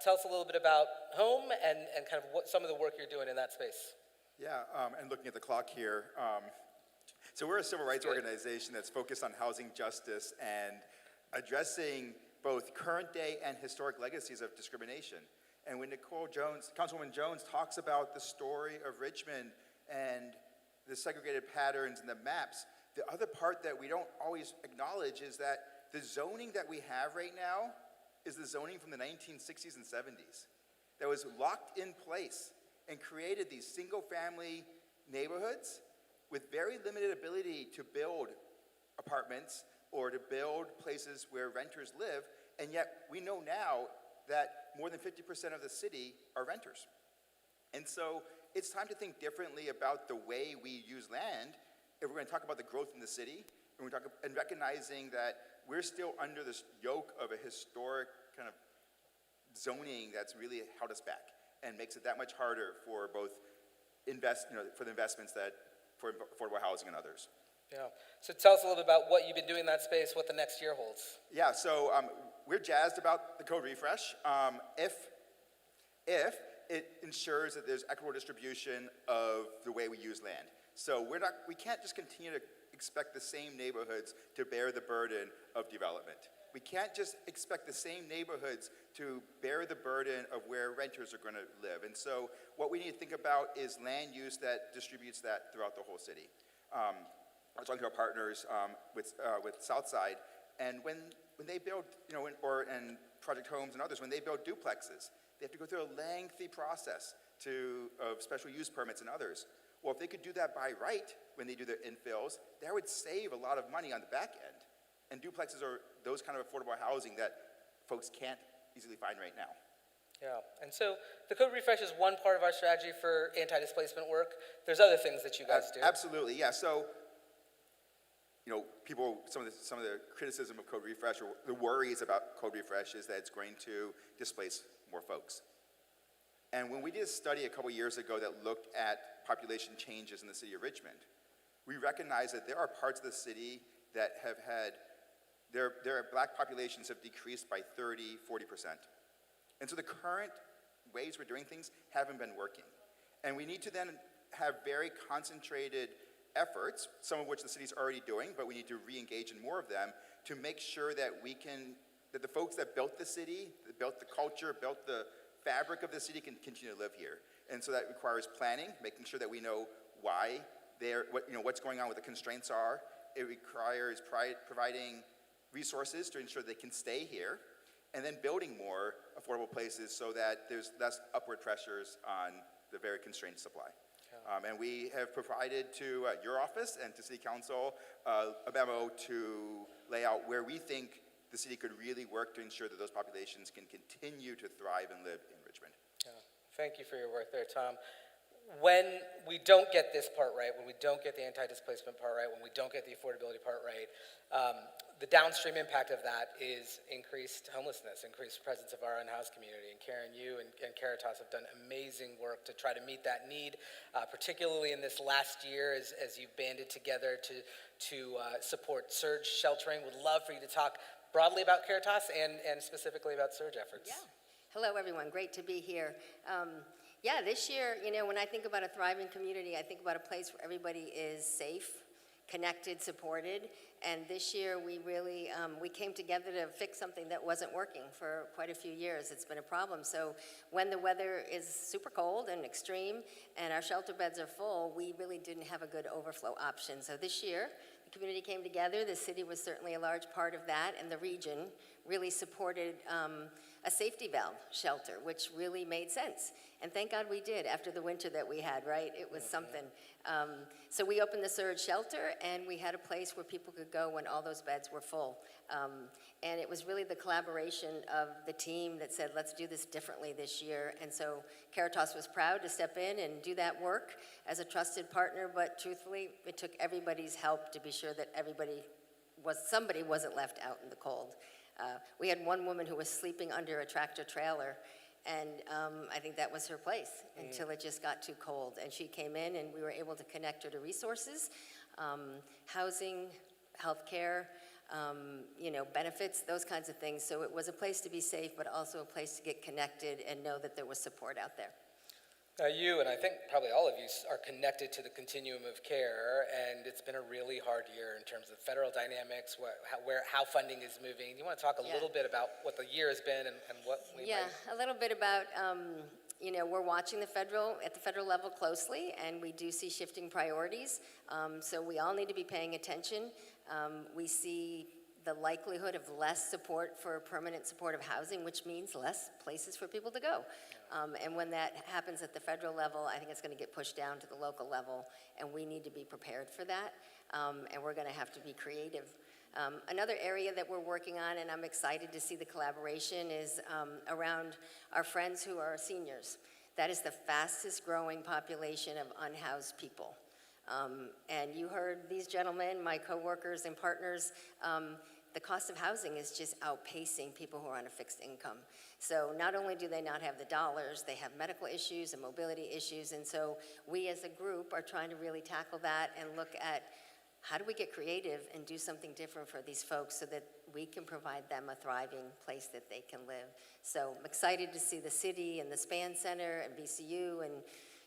Tell us a little bit about home and kind of what some of the work you're doing in that space. Yeah, and looking at the clock here, so we're a civil rights organization that's focused on housing justice and addressing both current day and historic legacies of discrimination. And when Councilwoman Jones talks about the story of Richmond and the segregated patterns and the maps, the other part that we don't always acknowledge is that the zoning that we have right now is the zoning from the 1960s and 70s that was locked in place and created these single-family neighborhoods with very limited ability to build apartments or to build places where renters live, and yet we know now that more than 50% of the city are renters. And so it's time to think differently about the way we use land if we're going to talk about the growth in the city, and recognizing that we're still under this yoke of a historic kind of zoning that's really held us back and makes it that much harder for both for the investments for affordable housing and others. Yeah. So tell us a little bit about what you've been doing in that space, what the next year holds. Yeah, so we're jazzed about the code refresh. If it ensures that there's equitable distribution of the way we use land. So we can't just continue to expect the same neighborhoods to bear the burden of development. We can't just expect the same neighborhoods to bear the burden of where renters are going to live. And so what we need to think about is land use that distributes that throughout the whole city. I was talking to our partners with Southside, and when they build, and Project Homes and others, when they build duplexes, they have to go through a lengthy process of special use permits and others. Well, if they could do that by right when they do their infills, that would save a lot of money on the back end. And duplexes are those kind of affordable housing that folks can't easily find right now. Yeah, and so the code refresh is one part of our strategy for anti-displacement work. There's other things that you guys do. Absolutely, yeah. So, some of the criticism of code refresh, or the worries about code refresh, is that it's going to displace more folks. And when we did a study a couple years ago that looked at population changes in the city of Richmond, we recognized that there are parts of the city that have had, their black populations have decreased by 30, 40%. And so the current ways we're doing things haven't been working. And we need to then have very concentrated efforts, some of which the city's already doing, but we need to re-engage in more of them to make sure that that the folks that built the city, that built the culture, built the fabric of the city can continue to live here. And so that requires planning, making sure that we know why what's going on, what the constraints are. It requires providing resources to ensure they can stay here, and then building more affordable places so that there's less upward pressures on the very constrained supply. And we have provided to your office and to City Council a memo to lay out where we think the city could really work to ensure that those populations can continue to thrive and live in Richmond. Thank you for your work there, Tom. When we don't get this part right, when we don't get the anti-displacement part right, when we don't get the affordability part right, the downstream impact of that is increased homelessness, increased presence of our unhoused community. And Karen, you and Caritas have done amazing work to try to meet that need, particularly in this last year as you've banded together to support surge sheltering. Would love for you to talk broadly about Caritas and specifically about surge efforts. Yeah. Hello, everyone. Great to be here. This year, when I think about a thriving community, I think about a place where everybody is safe, connected, supported. And this year, we really, we came together to fix something that wasn't working for quite a few years. It's been a problem. So when the weather is super cold and extreme and our shelter beds are full, we really didn't have a good overflow option. So this year, the community came together. The city was certainly a large part of that, and the region really supported a safety valve shelter, which really made sense. And thank God we did after the winter that we had, right? It was something. So we opened the surge shelter, and we had a place where people could go when all those beds were full. And it was really the collaboration of the team that said, let's do this differently this year. And so Caritas was proud to step in and do that work as a trusted partner, but truthfully, it took everybody's help to be sure that somebody wasn't left out in the cold. We had one woman who was sleeping under a tractor trailer, and I think that was her place until it just got too cold. And she came in, and we were able to connect her to resources, housing, healthcare, benefits, those kinds of things. So it was a place to be safe, but also a place to get connected and know that there was support out there. Now you, and I think probably all of you, are connected to the continuum of care, and it's been a really hard year in terms of federal dynamics, how funding is moving. Do you want to talk a little bit about what the year has been and what we might... A little bit about, we're watching at the federal level closely, and we do see shifting priorities. So we all need to be paying attention. We see the likelihood of less support for permanent supportive housing, which means less places for people to go. And when that happens at the federal level, I think it's going to get pushed down to the local level, and we need to be prepared for that, and we're going to have to be creative. Another area that we're working on, and I'm excited to see the collaboration, is around our friends who are seniors. That is the fastest growing population of unhoused people. And you heard these gentlemen, my coworkers and partners, the cost of housing is just outpacing people who are on a fixed income. So not only do they not have the dollars, they have medical issues and mobility issues. And so we as a group are trying to really tackle that and look at how do we get creative and do something different for these folks so that we can provide them a thriving place that they can live. So I'm excited to see the city and the SPAN Center and VCU and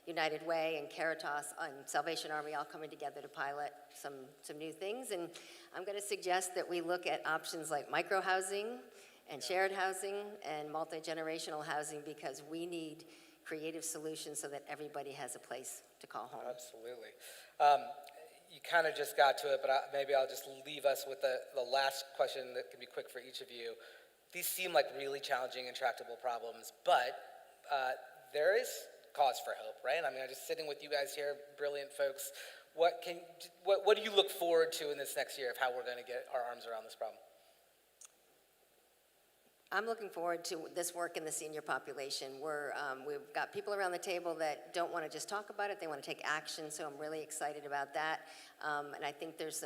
United Way and Caritas and Salvation Army all coming together to pilot some new things. And I'm going to suggest that we look at options like micro-housing and shared housing and multi-generational housing, because we need creative solutions so that everybody has a place to call home. Absolutely. You kind of just got to it, but maybe I'll just leave us with the last question that can be quick for each of you. These seem like really challenging, intractable problems, but there is cause for hope, right? I mean, I'm just sitting with you guys here, brilliant folks. What do you look forward to in this next year of how we're going to get our arms around this problem? I'm looking forward to this work in the senior population. We've got people around the table that don't want to just talk about it, they want to take action, so I'm really excited about that. And I think there's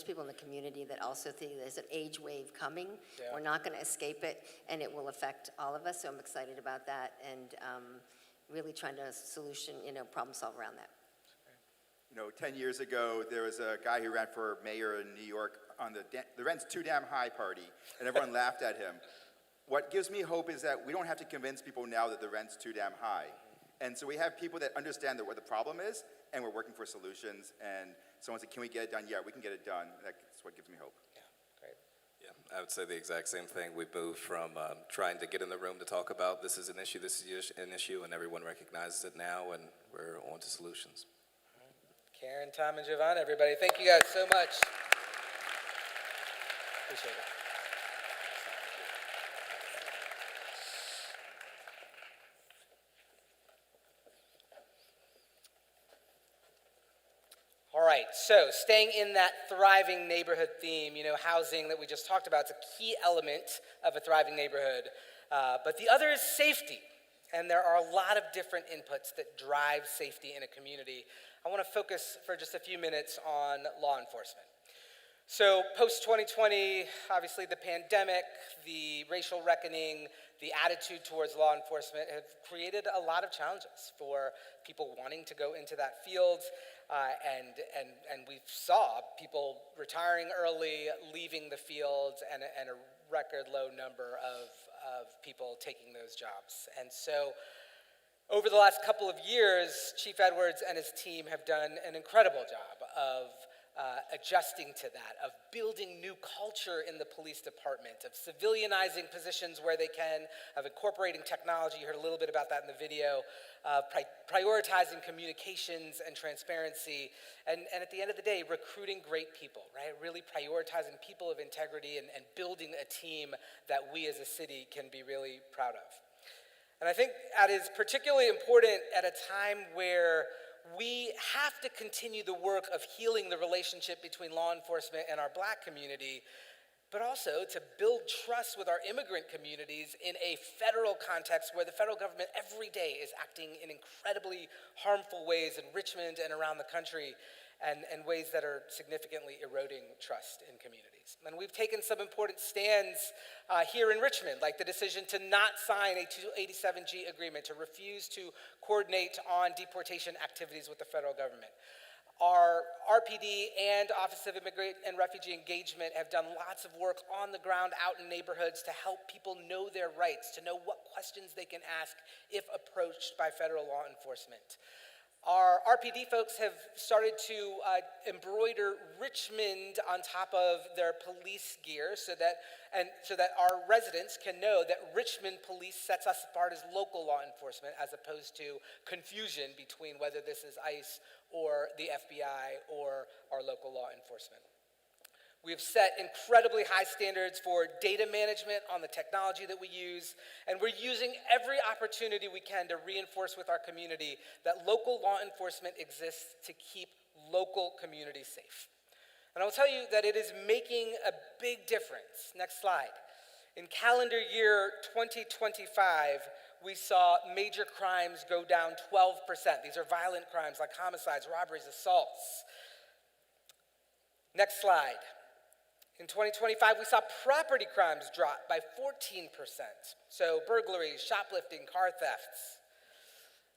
people in the community that also think there's an age wave coming. Yeah. We're not going to escape it, and it will affect all of us, so I'm excited about that, and really trying to problem solve around that. 10 years ago, there was a guy who ran for mayor in New York on the rent's too damn high party, and everyone laughed at him. What gives me hope is that we don't have to convince people now that the rent's too damn high. And so we have people that understand what the problem is, and we're working for solutions, and someone said, can we get it done? Yeah, we can get it done. That's what gives me hope. Yeah, great. Yeah, I would say the exact same thing. We've moved from trying to get in the room to talk about this is an issue, and everyone recognizes it now, and we're on to solutions. Karen, Tom, and Giovanna, everybody, thank you guys so much. Appreciate it. right, so staying in that thriving neighborhood theme, housing that we just talked about, it's a key element of a thriving neighborhood. But the other is safety. And there are a lot of different inputs that drive safety in a community. I want to focus for just a few minutes on law enforcement. So post-2020, obviously the pandemic, the racial reckoning, the attitude towards law enforcement have created a lot of challenges for people wanting to go into that field. And we saw people retiring early, leaving the field, and a record low number of people taking those jobs. And so over the last couple of years, Chief Edwards and his team have done an incredible job of adjusting to that, of building new culture in the police department, of civilianizing positions where they can, of incorporating technology. You heard a little bit about that in the video, prioritizing communications and transparency, and at the end of the day, recruiting great people, right? Really prioritizing people of integrity and building a team that we as a city can be really proud of. And I think that is particularly important at a time where we have to continue the work of healing the relationship between law enforcement and our Black community, but also to build trust with our immigrant communities in a federal context where the federal government every day is acting in incredibly harmful ways in Richmond and around the country, and ways that are significantly eroding trust in communities. And we've taken some important stands here in Richmond, like the decision to not sign a 287G agreement, to refuse to coordinate on deportation activities with the federal government. Our RPD and Office of Immigrant and Refugee Engagement have done lots of work on the ground out in neighborhoods to help people know their rights, to know what questions they can ask if approached by federal law enforcement. Our RPD folks have started to embroider Richmond on top of their police gear so that our residents can know that Richmond police sets us apart as local law enforcement, as opposed to confusion between whether this is ICE or the FBI or our local law enforcement. We have set incredibly high standards for data management on the technology that we use, and we're using every opportunity we can to reinforce with our community that local law enforcement exists to keep local communities safe. And I will tell you that it is making a big difference. Next slide. In calendar year 2025, we saw major crimes go down 12%. These are violent crimes like homicides, robberies, assaults. Next slide. In 2025, we saw property crimes drop by 14%. So burglaries, shoplifting, car thefts.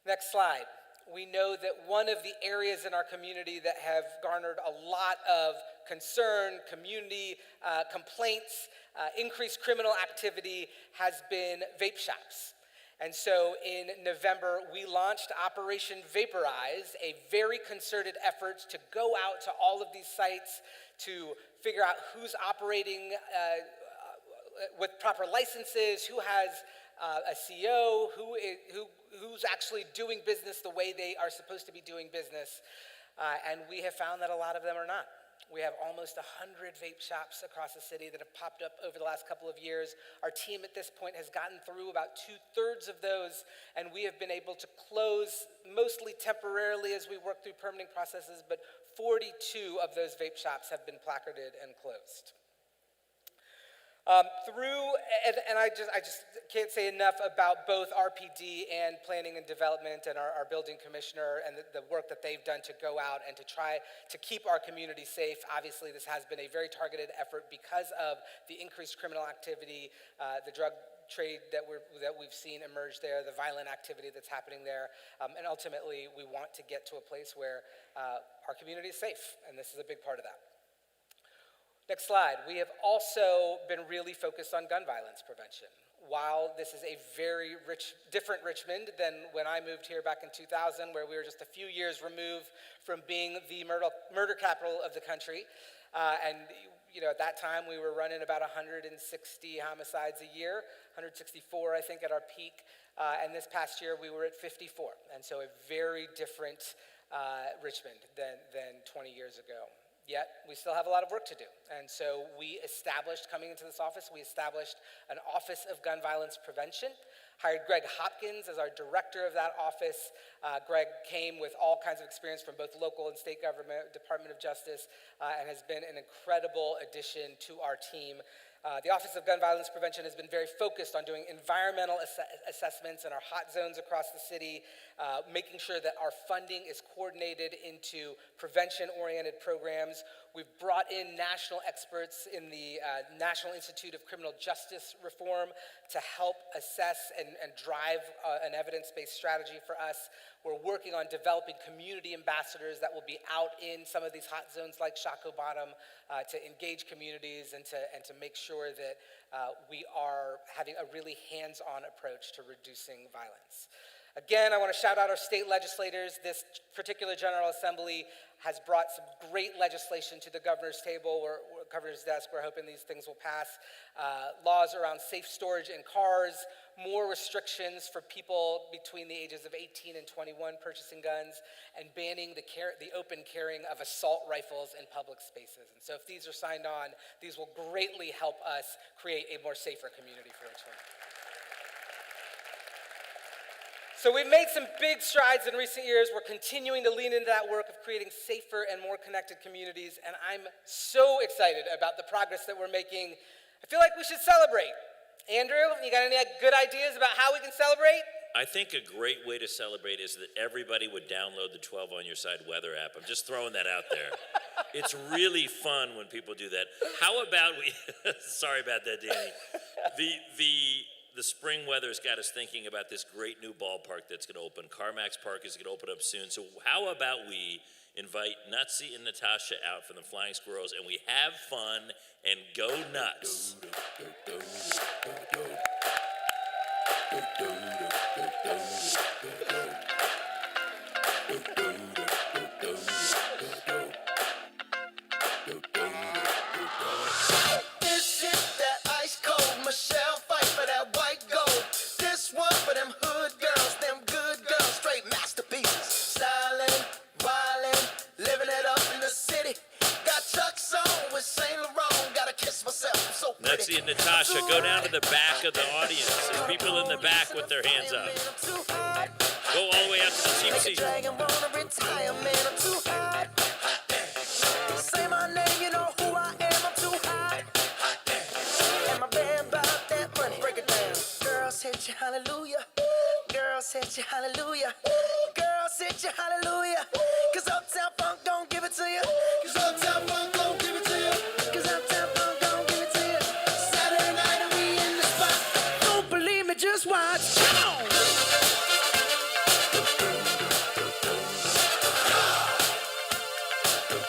Next slide. We know that one of the areas in our community that have garnered a lot of concern, community complaints, increased criminal activity has been vape shops. And so in November, we launched Operation Vaporize, a very concerted effort to go out to all of these sites to figure out who's operating with proper licenses, who has a CO, who's actually doing business the way they are supposed to be doing business. And we have found that a lot of them are not. We have almost 100 vape shops across the city that have popped up over the last couple of years. Our team at this point has gotten through about 2/3 of those, and we have been able to close, mostly temporarily as we work through permitting processes, but 42 of those vape shops have been placarded and closed. I just can't say enough about both RPD and Planning and Development and our building commissioner and the work that they've done to go out and to try to keep our community safe. Obviously, this has been a very targeted effort because of the increased criminal activity, the drug trade that we've seen emerge there, the violent activity that's happening there, and ultimately we want to get to a place where our community is safe, and this is a big part of that. Next slide. We have also been really focused on gun violence prevention. While this is a very different Richmond than when I moved here back in 2000, where we were just a few years removed from being the murder capital of the country, and at that time we were running about 160 homicides a year, 164 I think at our peak, and this past year we were at 54, and so a very different Richmond than 20 years ago. Yet, we still have a lot of work to do. And so coming into this office, we established an Office of Gun Violence Prevention, hired Greg Hopkins as our director of that office. Greg came with all kinds of experience from both local and state government, Department of Justice, and has been an incredible addition to our team. The Office of Gun Violence Prevention has been very focused on doing environmental assessments in our hot zones across the city, making sure that our funding is coordinated into prevention-oriented programs. We've brought in national experts in the National Institute of Criminal Justice Reform to help assess and drive an evidence-based strategy for us. We're working on developing community ambassadors that will be out in some of these hot zones like Shockoe Bottom to engage communities and to make sure that we are having a really hands-on approach to reducing violence. Again, I want to shout out our state legislators. This particular General Assembly has brought some great legislation to the governor's table, or governor's desk. We're hoping these things will pass. Laws around safe storage in cars, more restrictions for people between the ages of 18 and 21 purchasing guns, and banning the open carrying of assault rifles in public spaces. And so if these are signed on, these will greatly help us create a more safer community for Richmond. So we've made some big strides in recent years. We're continuing to lean into that work of creating safer and more connected communities, and I'm so excited about the progress that we're making. I feel like we should celebrate. Andrew, you got any good ideas about how we can celebrate? I think a great way to celebrate is that everybody would download the 12 on Your Side weather app. I'm just throwing that out there. It's really fun when people do that. How about we, sorry about that, Danny. The spring weather's got us thinking about this great new ballpark that's going to open. Carmax Park is going to open up soon. So how about we invite Nutsy and Natasha out from the Flying Squirrels and we have fun and go nuts. This is that ice cold Michelle fight for that white gold. This one for them hood girls, them good girls, straight masterpieces. Stylin', wildin', living it up in the city. Got Chuck's on with Saint Laurent. Gotta kiss myself, I'm so pretty. Nutsy and Natasha, go down to the back of the audience. There's people in the back with their hands up. Go all the way out to the cheap seat. Dragon wanna retire, man, I'm too hot. Say my name, you know who I am, I'm too hot. And my band bought that money, break it down. Girls hit you, hallelujah. Girls hit you, hallelujah. Girls hit you, hallelujah. Cause Uptown Funk don't give it to you. Cause Uptown Funk don't give it to you. Cause Uptown Funk don't give it to you. Saturday night and we in the spot. Don't believe me, just watch. Come on.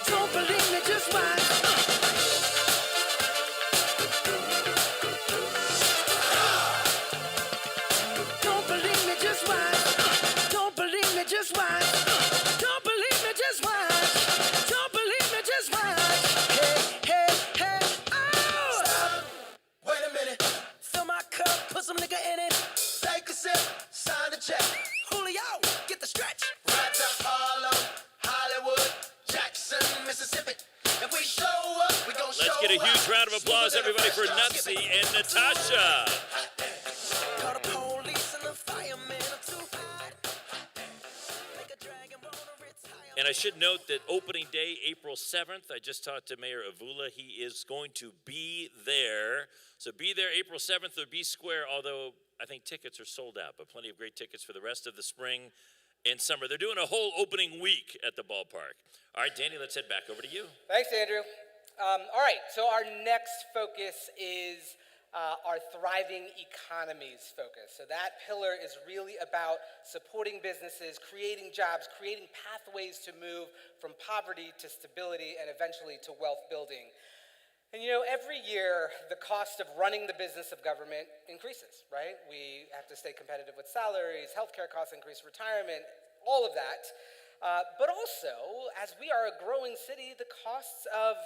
Don't believe me, just watch. Don't believe me, just watch. Don't believe me, just watch. Don't believe me, just watch. Don't believe me, just watch. Hey, hey, hey, oh! Stop. Wait a minute. Fill my cup, put some nigga in it. Take a sip, sign the check. Julio, get the stretch. Right to Harlem, Hollywood, Jackson, Mississippi. If we show up, we gon' show Let's get a huge out. round of applause, everybody, for Nutsy and Natasha. Call the police and the firemen, I'm too hot. Make a dragon wanna retire. And I should note that opening day, April 7th, I just talked to Mayor Avula. He is going to be there. So be there April 7th or be square, although I think tickets are sold out, but plenty of great tickets for the rest of the spring and summer. They're doing a whole opening week at the ballpark. All right, Danny, let's head back over to you. Thanks, Andrew. All right, so our next focus is our thriving economies focus. So that pillar is really about supporting businesses, creating jobs, creating pathways to move from poverty to stability and eventually to wealth building. And you know, every year, the cost of running the business of government increases, right? We have to stay competitive with salaries, healthcare costs increase, retirement, all of that. But also, as we are a growing city, the costs of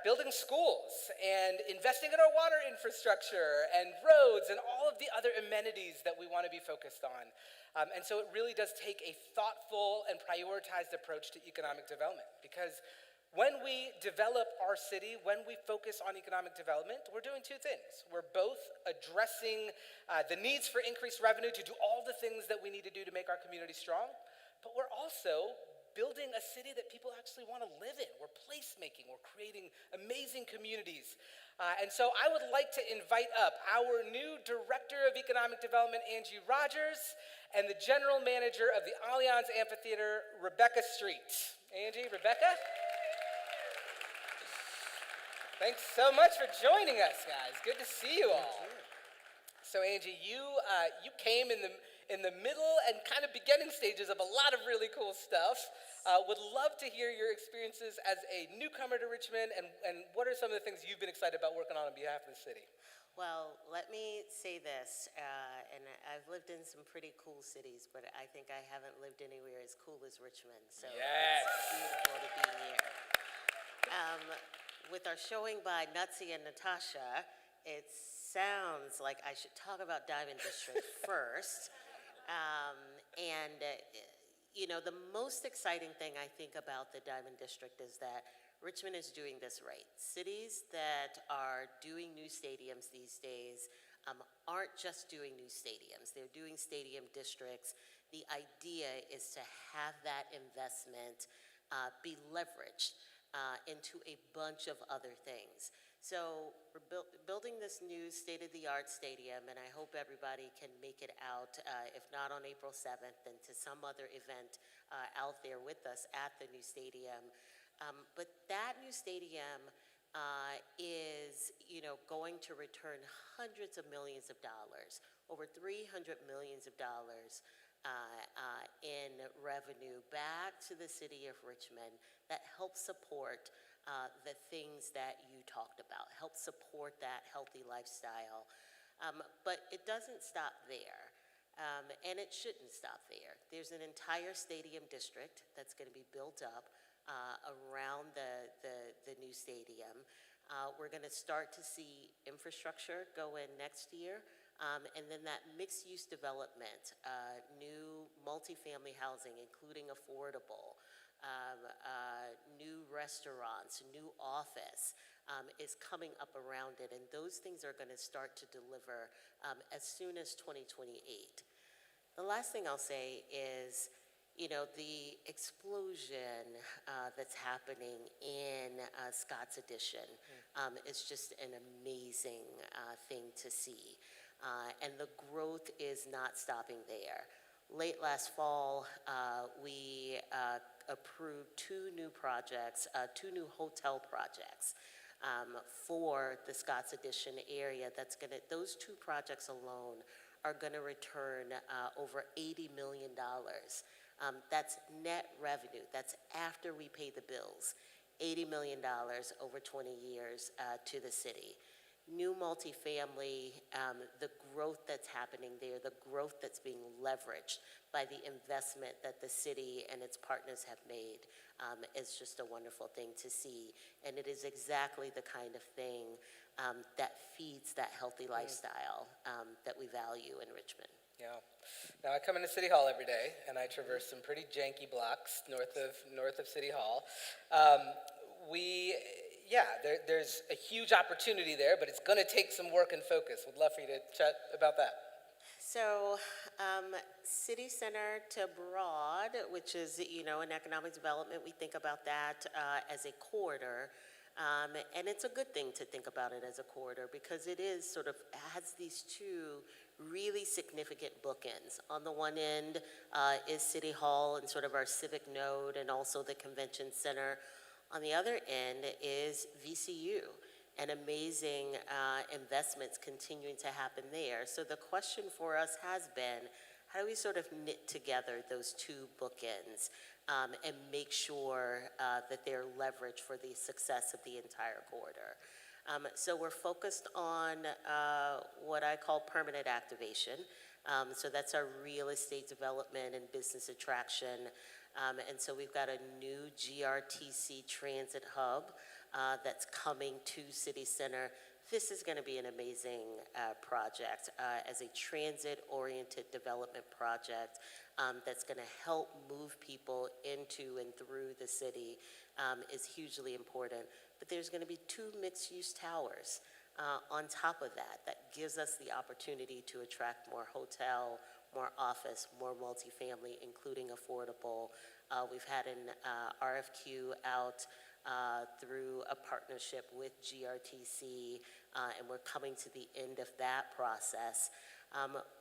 building schools and investing in our water infrastructure and roads and all of the other amenities that we want to be focused on. And so it really does take a thoughtful and prioritized approach to economic development because When we develop our city, when we focus on economic development, we're doing two things. We're both addressing the needs for increased revenue to do all the things that we need to do to make our community strong, but we're also building a city that people actually want to live in. We're placemaking, we're creating amazing communities. And so I would like to invite up our new Director of Economic Development, Angie Rogers, and the General Manager of the Allianz Amphitheater, Rebecca Street. Angie, Rebecca? Thanks so much for joining us, guys. Good to see you all. So Angie, you came in the middle and kind of beginning stages of a lot of really cool stuff. Would love to hear your experiences as a newcomer to Richmond, and what are some of the things you've been excited about working on behalf of the city? Well, let me say this, and I've lived in some pretty cool cities, but I think I haven't lived anywhere as cool as Richmond. So yes. It's beautiful to be here. With our showing by Nutsy and Natasha, it sounds like I should talk about Diamond District first. You know, the most exciting thing I think about the Diamond District is that Richmond is doing this right. Cities that are doing new stadiums these days aren't just doing new stadiums. They're doing stadium districts. The idea is to have that investment be leveraged into a bunch of other things. So we're building this new state-of-the-art stadium, and I hope everybody can make it out, if not on April 7th, then to some other event out there with us at the new stadium. But that new stadium is, going to return hundreds of millions of dollars, over $300 million in revenue back to the city of Richmond that helps support the things that you talked about, help support that healthy lifestyle. But it doesn't stop there, and it shouldn't stop there. There's an entire stadium district that's going to be built up around the new stadium. We're going to start to see infrastructure go in next year. And then that mixed-use development, new multifamily housing, including affordable, new restaurants, new office is coming up around it. And those things are going to start to deliver as soon as 2028. The last thing I'll say is, the explosion that's happening in Scott's Addition is just an amazing thing to see. And the growth is not stopping there. Late last fall, we approved two new hotel projects for the Scott's Addition area. Those two projects alone are gonna return over $80 million. That's net revenue. That's after we pay the bills. $80 million over 20 years to the city. New multifamily, the growth that's happening there, the growth that's being leveraged by the investment that the city and its partners have made is just a wonderful thing to see. And it is exactly the kind of thing that feeds that healthy lifestyle that we value in Richmond. Yeah. Now I come into City Hall every day, and I traverse some pretty janky blocks north of City Hall. There's a huge opportunity there, but it's going to take some work and focus. Would love for you to chat about that. So, city center to Broad, which is, in economic development, we think about that as a corridor. And it's a good thing to think about it as a corridor because it is has these two really significant bookends. On the one end is City Hall and sort of our civic node and also the convention center. On the other end is VCU and amazing investments continuing to happen there. So the question for us has been, how do we sort of knit together those two bookends and make sure that they're leveraged for the success of the entire corridor? So we're focused on what I call permanent activation. So that's our real estate development and business attraction. And so we've got a new GRTC transit hub that's coming to City Center. this is going to be an amazing project as a transit-oriented development project that's going to help move people into and through the city is hugely important. But there's going to be 2 mixed-use towers on top of that gives us the opportunity to attract more hotel, more office, more multifamily, including affordable. We've had an RFQ out through a partnership with GRTC, and we're coming to the end of that process.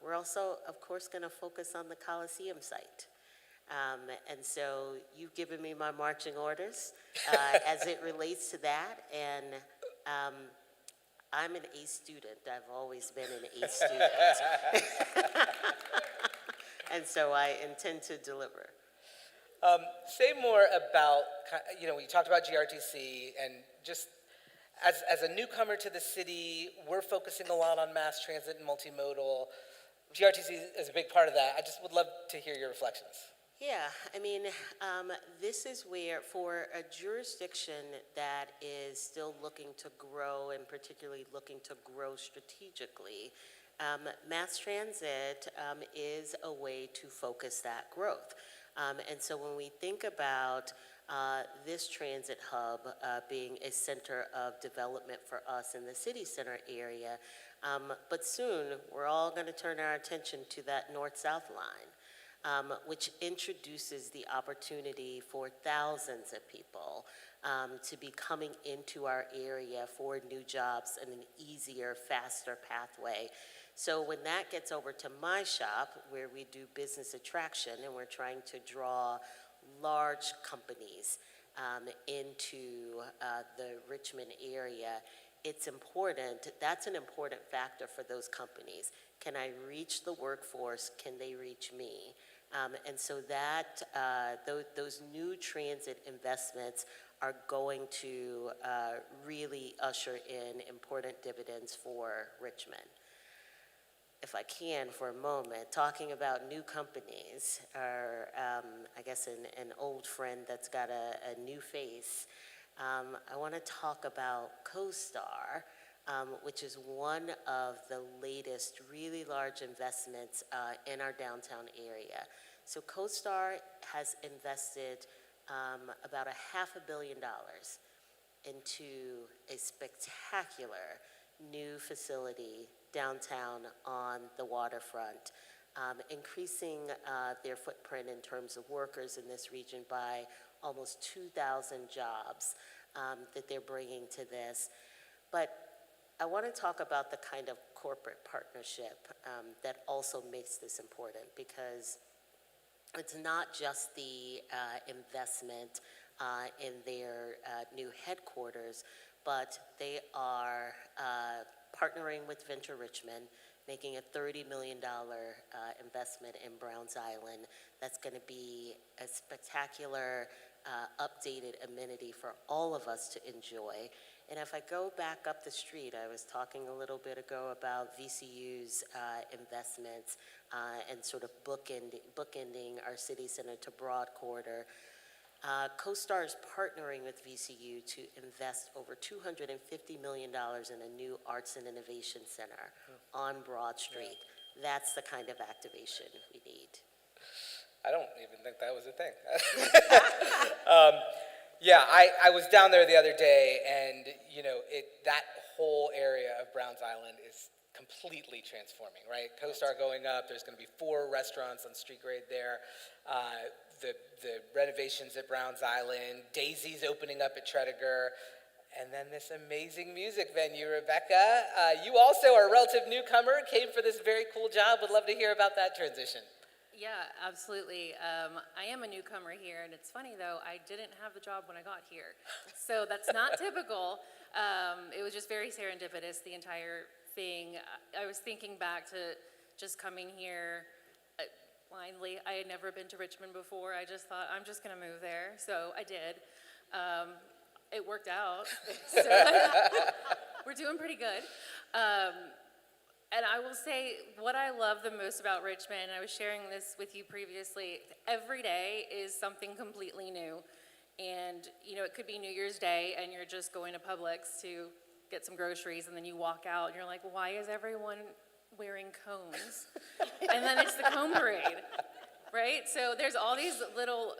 We're also, of course, going to focus on the Coliseum site. And so you've given me my marching orders as it relates to that, and I'm an A student. I've always been an A student. And so I intend to deliver. Say more about, we talked about GRTC, and just as a newcomer to the city, we're focusing a lot on mass transit and multimodal. GRTC is a big part of that. I just would love to hear your reflections. Yeah, I mean, this is where, for a jurisdiction that is still looking to grow, and particularly looking to grow strategically, mass transit is a way to focus that growth. And so when we think about this transit hub being a center of development for us in the city center area, but soon we're all going to turn our attention to that north-south line, which introduces the opportunity for thousands of people to be coming into our area for new jobs and an easier, faster pathway. So when that gets over to my shop, where we do business attraction and we're trying to draw large companies into the Richmond area, it's important, that's an important factor for those companies. Can I reach the workforce? Can they reach me? And so that those new transit investments are going to really usher in important dividends for Richmond. If I can for a moment, talking about new companies, or I guess an old friend that's got a new face, I want to talk about CoStar, which is one of the latest really large investments in our downtown area. So CoStar has invested about $500 million into a spectacular new facility downtown on the waterfront, increasing their footprint in terms of workers in this region by almost 2,000 jobs that they're bringing to this. But I want to talk about the kind of corporate partnership that also makes this important, because it's not just the investment in their new headquarters, but they are partnering with Venture Richmond, making a $30 million investment in Browns Island. That's going to be a spectacular updated amenity for all of us to enjoy. And if I go back up the street, I was talking a little bit ago about VCU's investments and sort of bookending our city center to Broad Corridor. CoStar is partnering with VCU to invest over $250 million in a new Arts and Innovation Center on Broad Street. That's the kind of activation we need. I don't even think that was a thing. I was down there the other day, and that whole area of Browns Island is completely transforming, right? CoStar going up, there's going to be 4 restaurants on street grade there. The renovations at Browns Island, Daisy's opening up at Tredegar, and then this amazing music venue. Rebecca, you also are a relative newcomer, came for this very cool job. Would love to hear about that transition. Yeah, absolutely. I am a newcomer here, and it's funny though, I didn't have the job when I got here. So that's not typical. It was just very serendipitous, the entire thing. I was thinking back to just coming here blindly. I had never been to Richmond before. I just thought, I'm just gonna move there. So I did. It worked out. So we're doing pretty good. And I will say, what I love the most about Richmond, I was sharing this with you previously, every day is something completely new. And, it could be New Year's Day and you're just going to Publix to get some groceries, and then you walk out, and you're like, why is everyone wearing cones? And then it's the cone parade, right? So there's all these little,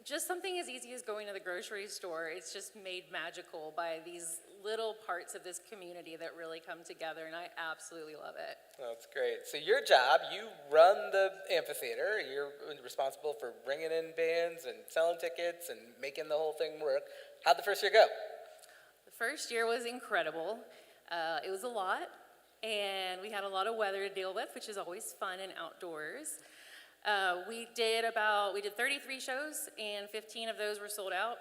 just something as easy as going to the grocery store, it's just made magical by these little parts of this community that really come together, and I absolutely love it. That's great. So your job, you run the amphitheater. You're responsible for bringing in bands and selling tickets and making the whole thing work. How'd the first year go? The first year was incredible. It was a lot, and we had a lot of weather to deal with, which is always fun and outdoors. We did 33 shows, and 15 of those were sold out.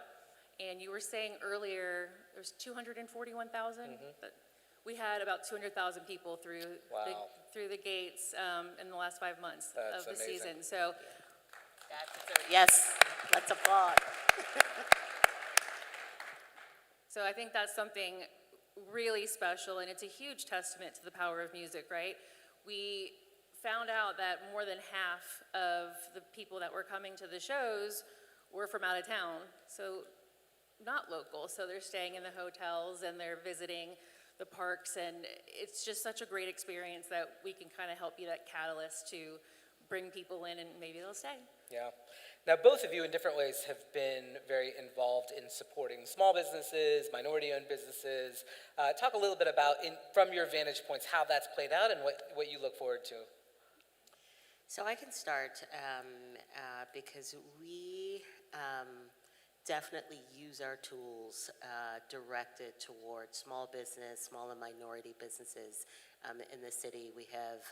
And you were saying earlier, there's 241,000, but we had about 200,000 people through the gates in the last 5 months of the season. So, Yes, let's applaud. so I think that's something really special, and it's a huge testament to the power of music, right? We found out that more than half of the people that were coming to the shows were from out of town, so not local. So they're staying in the hotels and they're visiting the parks, and it's just such a great experience that we can kind of help be that catalyst to bring people in, and maybe they'll stay. Yeah. Now, both of you in different ways have been very involved in supporting small businesses, minority-owned businesses. Talk a little bit about, from your vantage points, how that's played out and what you look forward to. So I can start because we definitely use our tools directed towards small business, small and minority businesses in the city. We have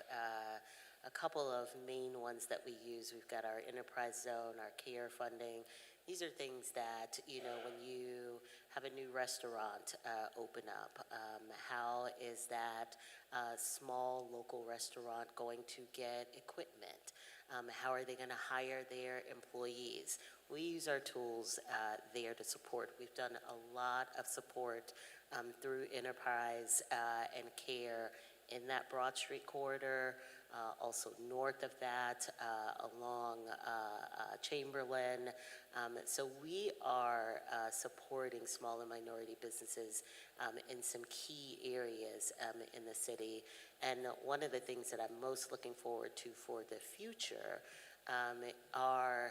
a couple of main ones that we use. We've got our enterprise zone, our care funding. These are things that, when you have a new restaurant open up, how is that small local restaurant going to get equipment? How are they going to hire their employees? We use our tools there to support. We've done a lot of support through enterprise and care in that Broad Street corridor, also north of that, along Chamberlain. So we are supporting small and minority businesses in some key areas in the city. And one of the things that I'm most looking forward to for the future are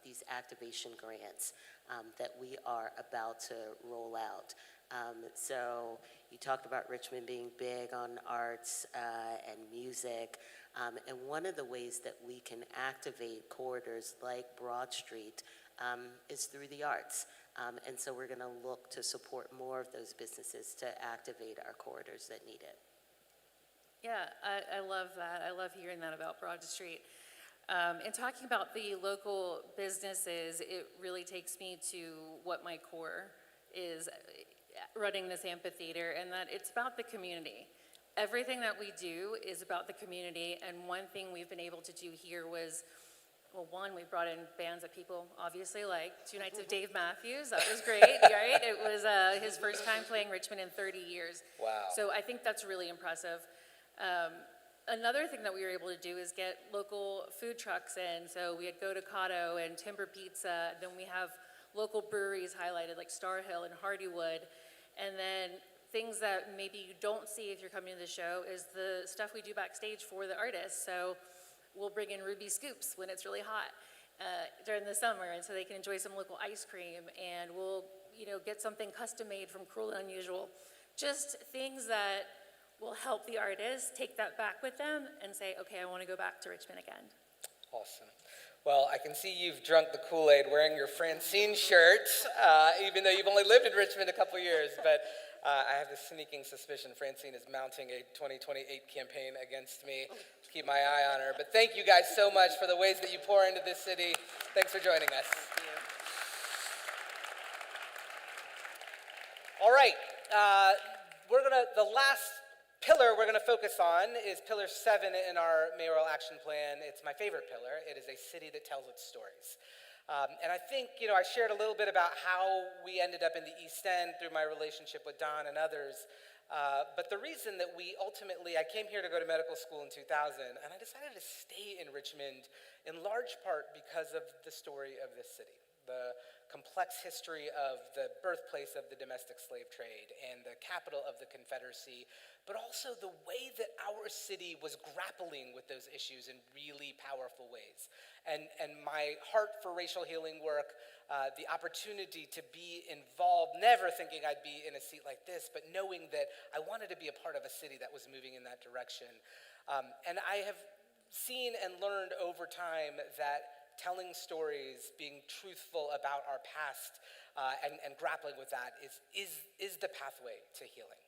these activation grants that we are about to roll out. So you talked about Richmond being big on arts and music, and one of the ways that we can activate corridors like Broad Street is through the arts. And so we're going to look to support more of those businesses to activate our corridors that need it. Yeah, I love that. I love hearing that about Broad Street. And talking about the local businesses, it really takes me to what my core is running this amphitheater, and that it's about the community. Everything that we do is about the community, and one thing we've been able to do here was, well, one, we brought in bands that people obviously like. 2 nights of Dave Matthews, that was great, right? It was his first time playing Richmond in 30 years. Wow. So I think that's really impressive. Another thing that we were able to do is get local food trucks in. So we had Go to Cotto and Timber Pizza. Then we have local breweries highlighted like Star Hill and Hardywood. And then things that maybe you don't see if you're coming to the show is the stuff we do backstage for the artists. So we'll bring in Ruby Scoops when it's really hot during the summer, and so they can enjoy some local ice cream. And we'll, get something custom made from Cruel and Unusual. Just things that will help the artists take that back with them and say, okay, I want to go back to Richmond again. Awesome. Well, I can see you've drunk the Kool-Aid wearing your Francine shirt, even though you've only lived in Richmond a couple years. But I have this sneaking suspicion Francine is mounting a 2028 campaign against me. Keep my eye on her. But thank you guys so much for the ways that you pour into this city. Thanks for joining us. Thank you. All right. The last pillar we're going to focus on is pillar 7 in our mayoral action plan. It's my favorite pillar. It is a city that tells its stories. And I think, I shared a little bit about how we ended up in the East End through my relationship with Don and others. But the reason that I came here to go to medical school in 2000, and I decided to stay in Richmond in large part because of the story of this city. the complex history of the birthplace of the domestic slave trade and the capital of the Confederacy, but also the way that our city was grappling with those issues in really powerful ways. And my heart for racial healing work, the opportunity to be involved, never thinking I'd be in a seat like this, but knowing that I wanted to be a part of a city that was moving in that direction. And I have seen and learned over time that telling stories, being truthful about our past, and grappling with that is the pathway to healing.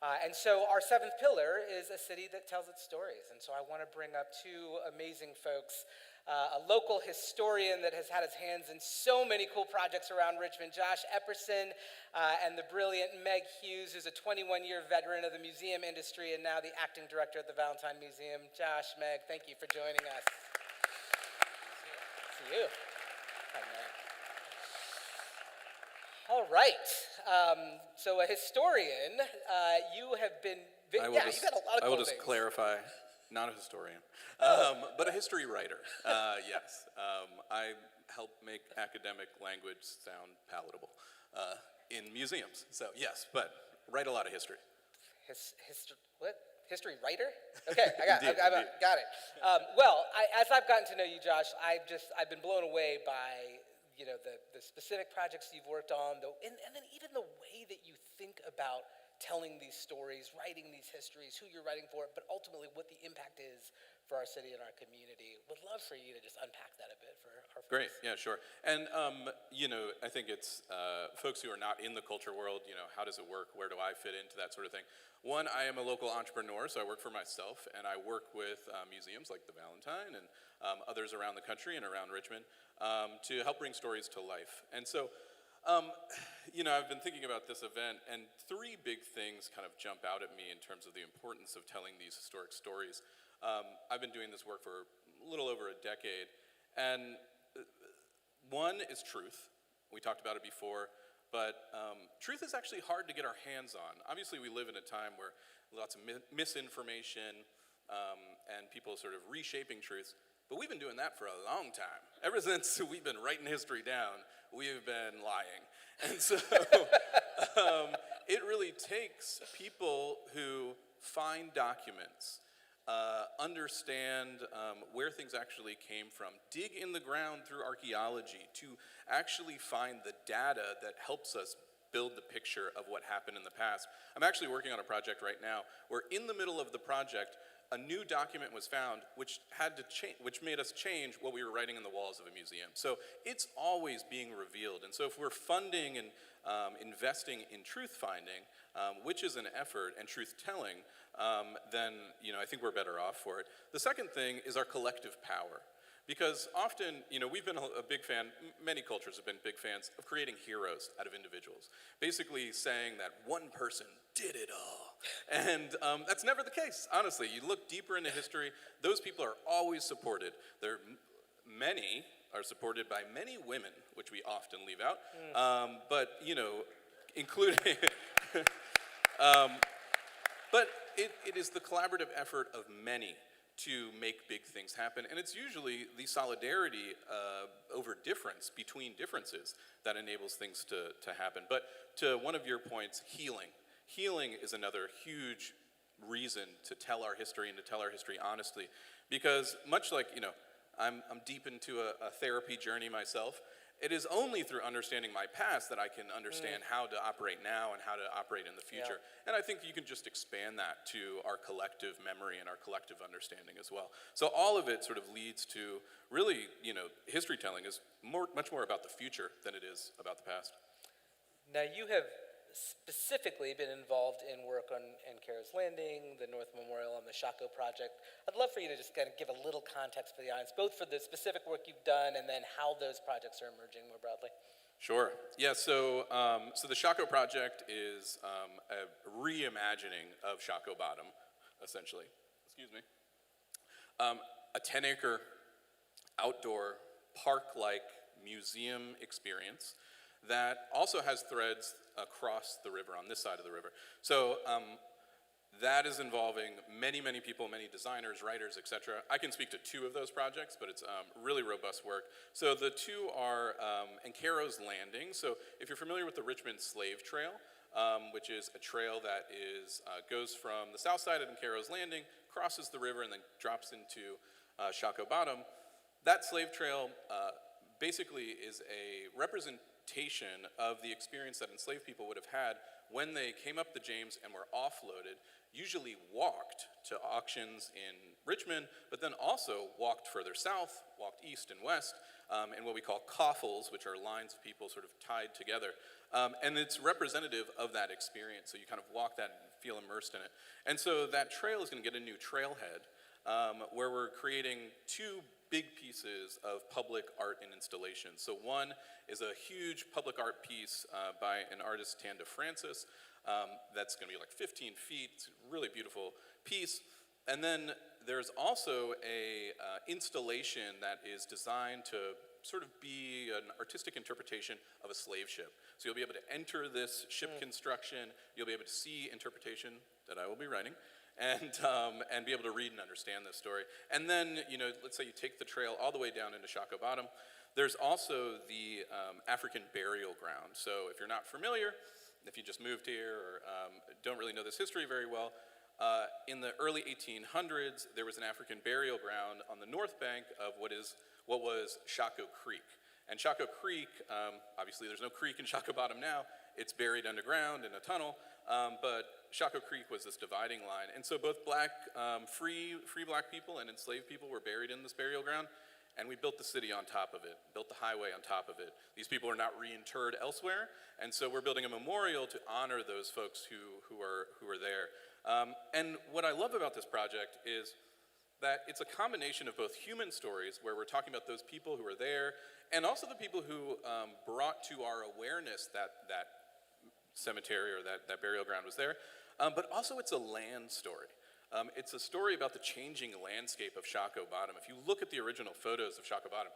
And so our seventh pillar is a city that tells its stories. And so I want to bring up two amazing folks, a local historian that has had his hands in so many cool projects around Richmond, Josh Epperson, and the brilliant Meg Hughes, who's a 21-year veteran of the museum industry and now the acting director at the Valentine Museum. Josh, Meg, thank you for joining us. You. Hi, man. All right. So a historian, you have been. You got a lot of cool I will just things. clarify, not a historian, but a history writer. Yes, I help make academic language sound palatable in museums. So yes, but write a lot of history. What? History writer? Okay, I got it. As I've gotten to know you, Josh, I've been blown away by the specific projects you've worked on, and then even the way that you think about telling these stories, writing these histories, who you're writing for, but ultimately what the impact is for our city and our community. Would love for you to just unpack that a bit for our folks. Great, yeah, sure. And, I think it's folks who are not in the culture world, how does it work? Where do I fit into that sort of thing? One, I am a local entrepreneur, so I work for myself, and I work with museums like the Valentine and others around the country and around Richmond to help bring stories to life. And so, I've been thinking about this event, and three big things kind of jump out at me in terms of the importance of telling these historic stories. I've been doing this work for a little over a decade, and one is truth. We talked about it before, but truth is actually hard to get our hands on. Obviously, we live in a time where lots of misinformation and people sort of reshaping truths, but we've been doing that for a long time. Ever since we've been writing history down, we've been lying. And so it really takes people who find documents, understand where things actually came from, dig in the ground through archaeology to actually find the data that helps us build the picture of what happened in the past. I'm actually working on a project right now where in the middle of the project, a new document was found which made us change what we were writing in the walls of a museum. So it's always being revealed. And so if we're funding and investing in truth finding, which is an effort, and truth telling, then I think we're better off for it. The second thing is our collective power. Because often, we've been a big fan, many cultures have been big fans of creating heroes out of individuals. Basically saying that one person did it all. And that's never the case, honestly. You look deeper into history, those people are always supported. Many are supported by many women, which we often leave out. But, including, but it is the collaborative effort of many to make big things happen. And it's usually the solidarity over difference, between differences, that enables things to happen. But to one of your points, healing. Healing is another huge reason to tell our history and to tell our history honestly. Because much like, I'm deep into a therapy journey myself, it is only through understanding my past that I can understand how to operate now and how to operate in the future. Yeah. And I think you can just expand that to our collective memory and our collective understanding as well. So all of it sort of leads to really, history telling is much more about the future than it is about the past. Now you have specifically been involved in work on Kara's Landing, the North Memorial, and the Shako Project. I'd love for you to just kind of give a little context for the audience, both for the specific work you've done and then how those projects are emerging more broadly. Sure. Yeah, so the Shako Project is a reimagining of Shako Bottom, essentially. Excuse me. A 10-acre outdoor park-like museum experience that also has threads across the river, on this side of the river. So That is involving many, many people, many designers, writers, etc. I can speak to 2 of those projects, but it's really robust work. So the 2 are Encaro's Landing. So if you're familiar with the Richmond Slave Trail, which is a trail that goes from the Southside at Encaro's Landing, crosses the river, and then drops into Shockoe Bottom. That slave trail basically is a representation of the experience that enslaved people would have had when they came up the James and were offloaded, usually walked to auctions in Richmond, but then also walked further south, walked east and west, in what we call coffles, which are lines of people sort of tied together. And it's representative of that experience, so you kind of walk that and feel immersed in it. And so that trail is going to get a new trailhead, where we're creating 2 big pieces of public art and installation. So one is a huge public art piece by an artist, Tanda Francis, that's going to be like 15 feet. It's a really beautiful piece. And then there's also a installation that is designed to sort of be an artistic interpretation of a slave ship. So you'll be able to enter this ship construction, you'll be able to see interpretation that I will be writing, and be able to read and understand this story. And then, let's say you take the trail all the way down into Shockoe Bottom. There's also the African burial ground. So if you're not familiar, if you just moved here or don't really know this history very well, in the early 1800s, there was an African burial ground on the north bank of what was Shockoe Creek. And Shockoe Creek, obviously there's no creek in Shockoe Bottom now, it's buried underground in a tunnel, but Shockoe Creek was this dividing line. And so both free black people and enslaved people were buried in this burial ground, and we built the city on top of it, built the highway on top of it. These people are not reinterred elsewhere, and so we're building a memorial to honor those folks who are there. And what I love about this project is that it's a combination of both human stories, where we're talking about those people who are there, and also the people who brought to our awareness that cemetery or that burial ground was there, but also it's a land story. It's a story about the changing landscape of Shockoe Bottom. If you look at the original photos of Shockoe Bottom,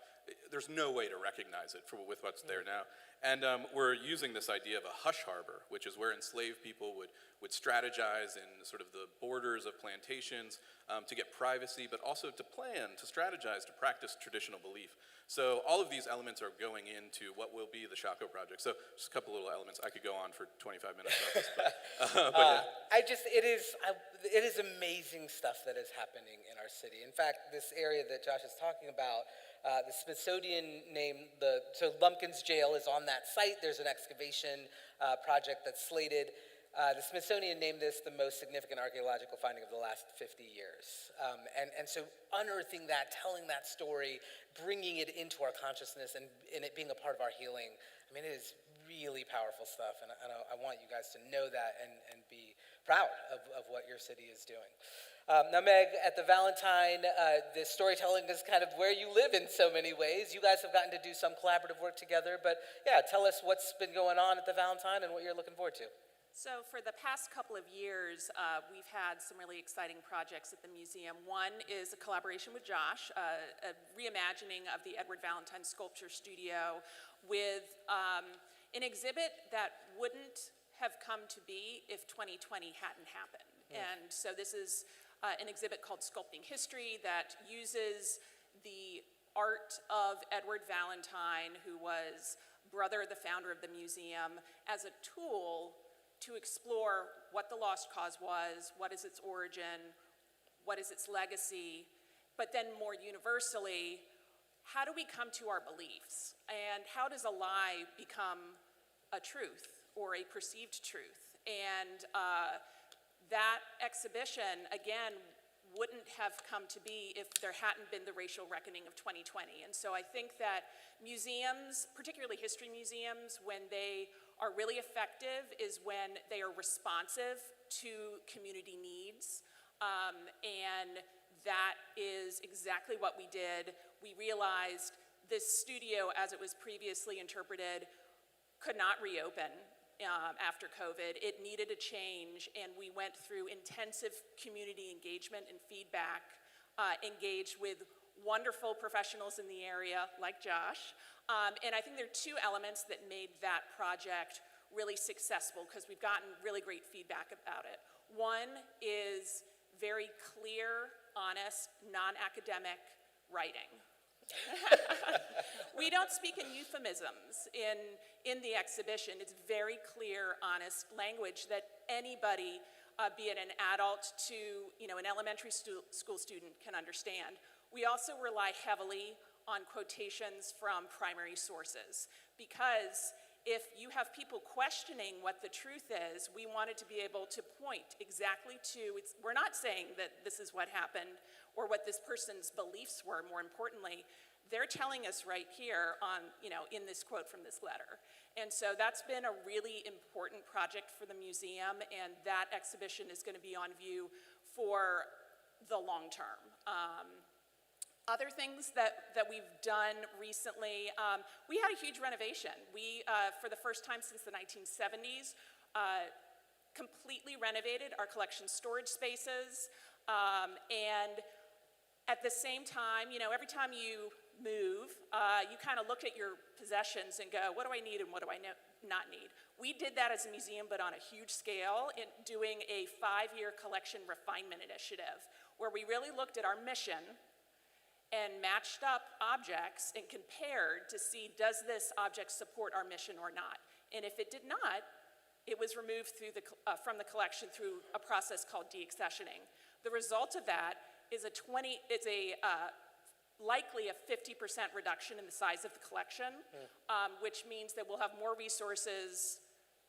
there's no way to recognize it with what's there now. And we're using this idea of a hush harbor, which is where enslaved people would strategize in sort of the borders of plantations to get privacy, but also to plan, to strategize, to practice traditional belief. So all of these elements are going into what will be the Shockoe Project. So just a couple little elements. I could go on for 25 minutes about this, but it is amazing stuff that is happening in our city. In fact, this area that Josh is talking about, the Smithsonian so Lumpkin's Jail is on that site. There's an excavation project that's slated. The Smithsonian named this the most significant archaeological finding of the last 50 years. And so unearthing that, telling that story, bringing it into our consciousness and it being a part of our healing, I mean, it is really powerful stuff. And I want you guys to know that and be proud of what your city is doing. Now, Meg, at the Valentine, the storytelling is kind of where you live in so many ways. You guys have gotten to do some collaborative work together, but yeah, tell us what's been going on at the Valentine and what you're looking forward to. So for the past couple of years, we've had some really exciting projects at the museum. One is a collaboration with Josh, a reimagining of the Edward Valentine Sculpture Studio with an exhibit that wouldn't have come to be if 2020 hadn't happened. And so this is an exhibit called Sculpting History that uses the art of Edward Valentine, who was brother of the founder of the museum, as a tool to explore what the lost cause was, what is its origin, what is its legacy, but then more universally, how do we come to our beliefs? And how does a lie become a truth or a perceived truth? And that exhibition, again, wouldn't have come to be if there hadn't been the racial reckoning of 2020. And so I think that museums, particularly history museums, when they are really effective is when they are responsive to community needs. And that is exactly what we did. We realized this studio, as it was previously interpreted, could not reopen after COVID. It needed a change, and we went through intensive community engagement and feedback, engaged with wonderful professionals in the area, like Josh. And I think there are 2 elements that made that project really successful, because we've gotten really great feedback about it. One is very clear, honest, non-academic writing. We don't speak in euphemisms in the exhibition. It's very clear, honest language that anybody, be it an adult to an elementary school student, can understand. We also rely heavily on quotations from primary sources, because if you have people questioning what the truth is, we wanted to be able to point exactly to, we're not saying that this is what happened or what this person's beliefs were, more importantly. They're telling us right here on, in this quote from this letter. And so that's been a really important project for the museum, and that exhibition is going to be on view for the long term. Other things that we've done recently, we had a huge renovation. We, for the first time since the 1970s, completely renovated our collection storage spaces. And at the same time, every time you move, you kind of look at your possessions and go, what do I need and what do I not need? We did that as a museum, but on a huge scale, in doing a 5-year collection refinement initiative, where we really looked at our mission and matched up objects and compared to see, does this object support our mission or not? And if it did not, it was removed from the collection through a process called deaccessioning. The result of that is likely a 50% reduction in the size of the collection, which means that we'll have more resources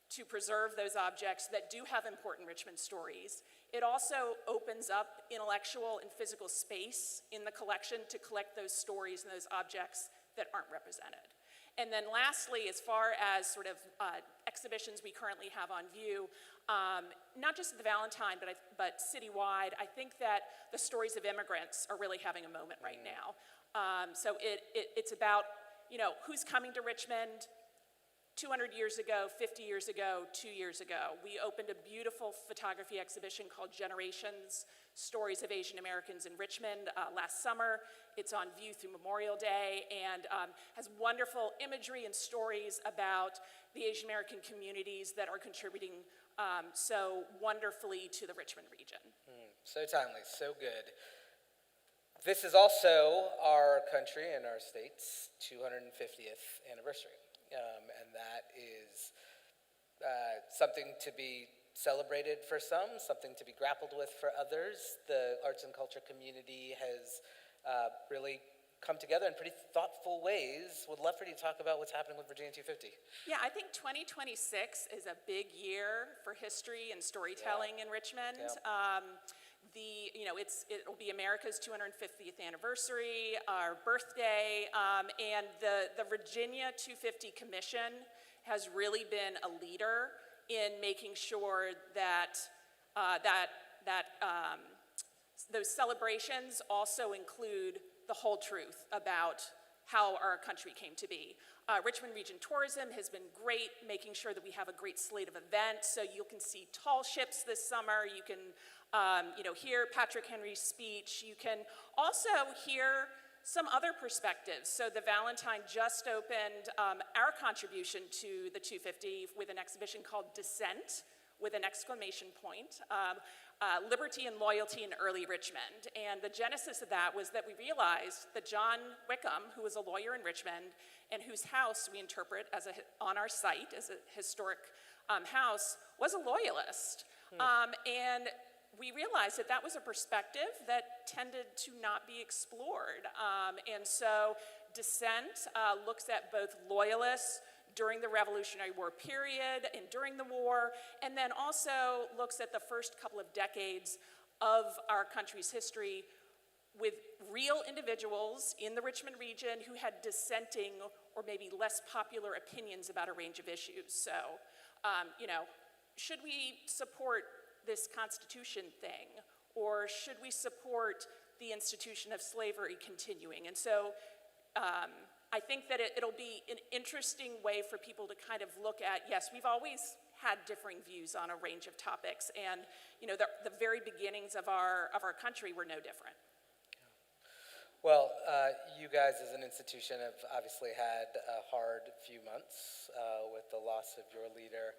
to preserve those objects that do have important Richmond stories. It also opens up intellectual and physical space in the collection to collect those stories and those objects that aren't represented. And then lastly, as far as sort of exhibitions we currently have on view, not just at the Valentine, but citywide, I think that the stories of immigrants are really having a moment right now. So it's about, who's coming to Richmond 200 years ago, 50 years ago, 2 years ago. We opened a beautiful photography exhibition called Generations, Stories of Asian Americans in Richmond last summer. It's on view through Memorial Day and has wonderful imagery and stories about the Asian American communities that are contributing so wonderfully to the Richmond region. So timely, so good. This is also our country and our state's 250th anniversary. And that is something to be celebrated for some, something to be grappled with for others. The arts and culture community has really come together in pretty thoughtful ways. Would love for you to talk about what's happening with Virginia 250. Yeah, I think 2026 is a big year for history and storytelling in Richmond. Yeah. It'll be America's 250th anniversary, our birthday, and the Virginia 250 Commission has really been a leader in making sure that those celebrations also include the whole truth about how our country came to be. Richmond Region Tourism has been great, making sure that we have a great slate of events. So you can see tall ships this summer. You can, hear Patrick Henry's speech. You can also hear some other perspectives. So the Valentine just opened our contribution to the 250 with an exhibition called Dissent, with an exclamation point. Liberty and Loyalty in Early Richmond. And the genesis of that was that we realized that John Wickham, who was a lawyer in Richmond, and whose house we interpret on our site as a historic house, was a loyalist. And we realized that was a perspective that tended to not be explored. And so Dissent looks at both loyalists during the Revolutionary War period and during the war, and then also looks at the first couple of decades of our country's history with real individuals in the Richmond region who had dissenting or maybe less popular opinions about a range of issues. So, should we support this Constitution thing, or should we support the institution of slavery continuing? And so, I think that it'll be an interesting way for people to kind of look at, yes, we've always had differing views on a range of topics, and the very beginnings of our country were no different. Well, you guys as an institution have obviously had a hard few months with the loss of your leader.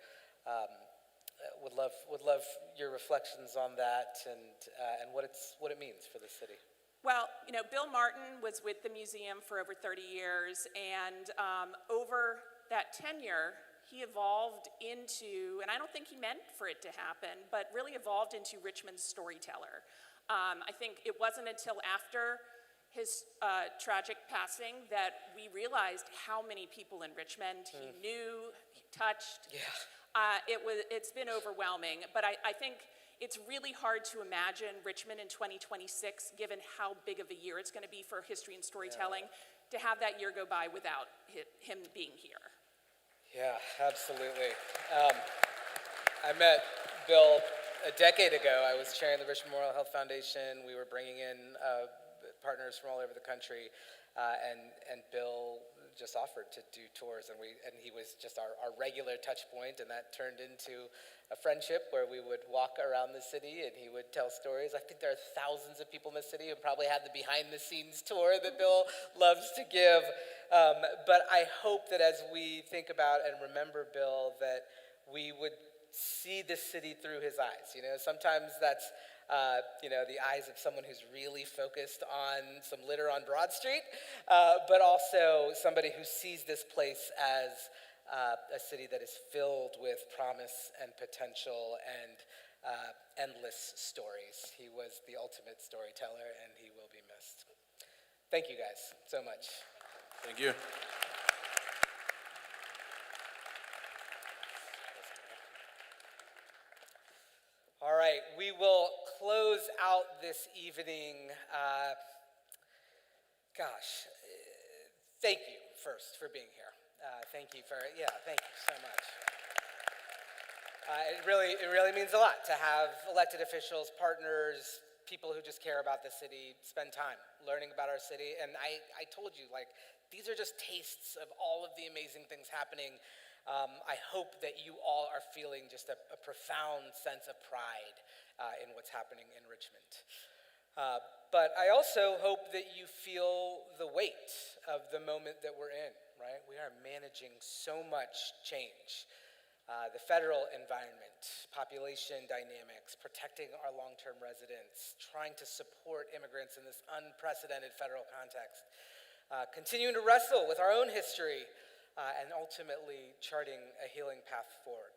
would love your reflections on that and what it means for the city. Well, you know, Bill Martin was with the museum for over 30 years, and over that tenure, he evolved into, and I don't think he meant for it to happen, but really evolved into Richmond's storyteller. I think it wasn't until after his tragic passing that we realized how many people in Richmond he knew, he touched. Yeah. It's been overwhelming, but I think it's really hard to imagine Richmond in 2026, given how big of a year it's going to be for history and storytelling, to have that year go by without him being here. Yeah, absolutely. I met Bill a decade ago. I was chairing the Richmond Memorial Health Foundation. We were bringing in partners from all over the country, and Bill just offered to do tours, and he was just our regular touch point, and that turned into a friendship where we would walk around the city and he would tell stories. I think there are thousands of people in the city who probably had the behind-the-scenes tour that Bill loves to give. But I hope that as we think about and remember Bill, that we would see the city through his eyes. You know, sometimes that's the eyes of someone who's really focused on some litter on Broad Street, but also somebody who sees this place as a city that is filled with promise and potential and endless stories. He was the ultimate storyteller, and he will be missed. Thank you guys so much. Thank you. All right, we will close out this evening. Thank you first for being here. Thank you so much. It really means a lot to have elected officials, partners, people who just care about the city, spend time learning about our city. And I told you, these are just tastes of all of the amazing things happening. I hope that you all are feeling just a profound sense of pride in what's happening in Richmond. But I also hope that you feel the weight of the moment that we're in, right? We are managing so much change. The federal environment, population dynamics, protecting our long-term residents, trying to support immigrants in this unprecedented federal context, continuing to wrestle with our own history, and ultimately charting a healing path forward.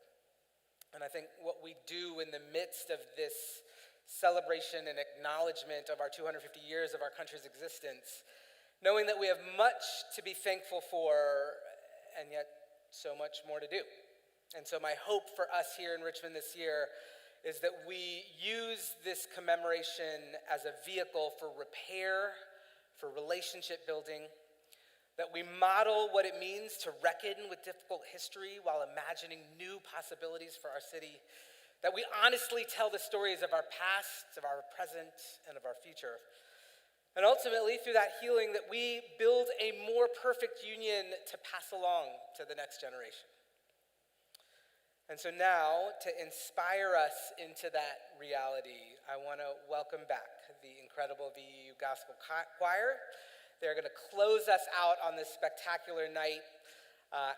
And I think what we do in the midst of this celebration and acknowledgement of our 250 years of our country's existence, knowing that we have much to be thankful for, and yet so much more to do. And so my hope for us here in Richmond this year is that we use this commemoration as a vehicle for repair, for relationship building, that we model what it means to reckon with difficult history while imagining new possibilities for our city, that we honestly tell the stories of our past, of our present, and of our future. And ultimately, through that healing, that we build a more perfect union to pass along to the next generation. And so now, to inspire us into that reality, I want to welcome back the incredible VU Gospel Choir. They're going to close us out on this spectacular night.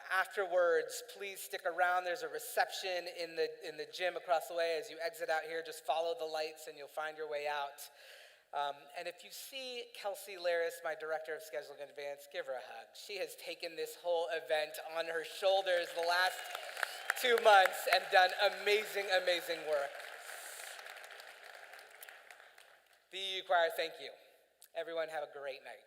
Afterwards, please stick around. There's a reception in the gym across the way. As you exit out here, just follow the lights and you'll find your way out. And if you see Kelsey Laris, my director of scheduling in advance, give her a hug. She has taken this whole event on her shoulders the last 2 months and done amazing, amazing work. VU Choir, thank you. Everyone have a great night.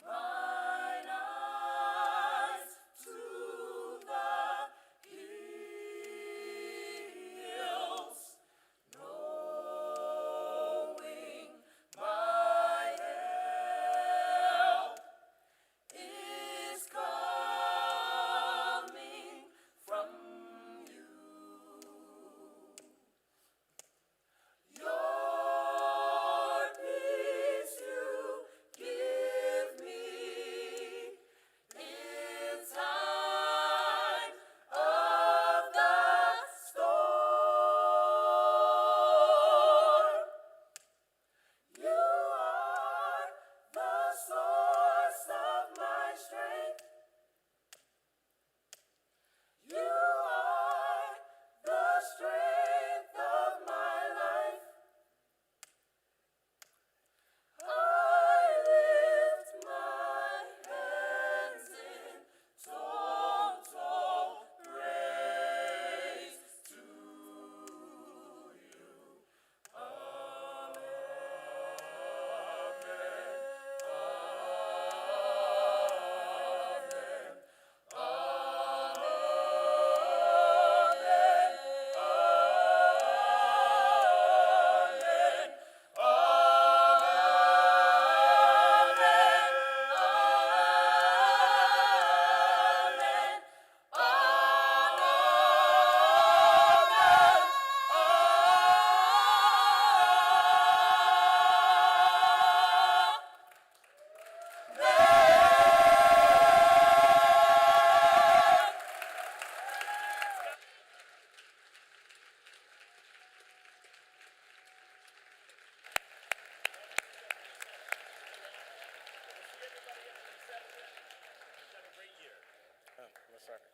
Mine front.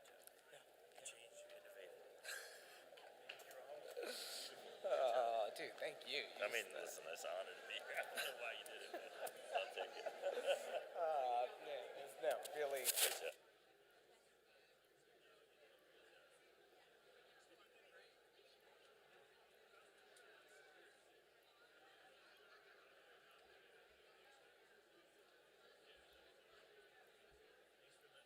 Oh, dude, thank you. I mean, listen, that's an honor to be here. I don't know why you did it, but I'll take it. Man, no, really,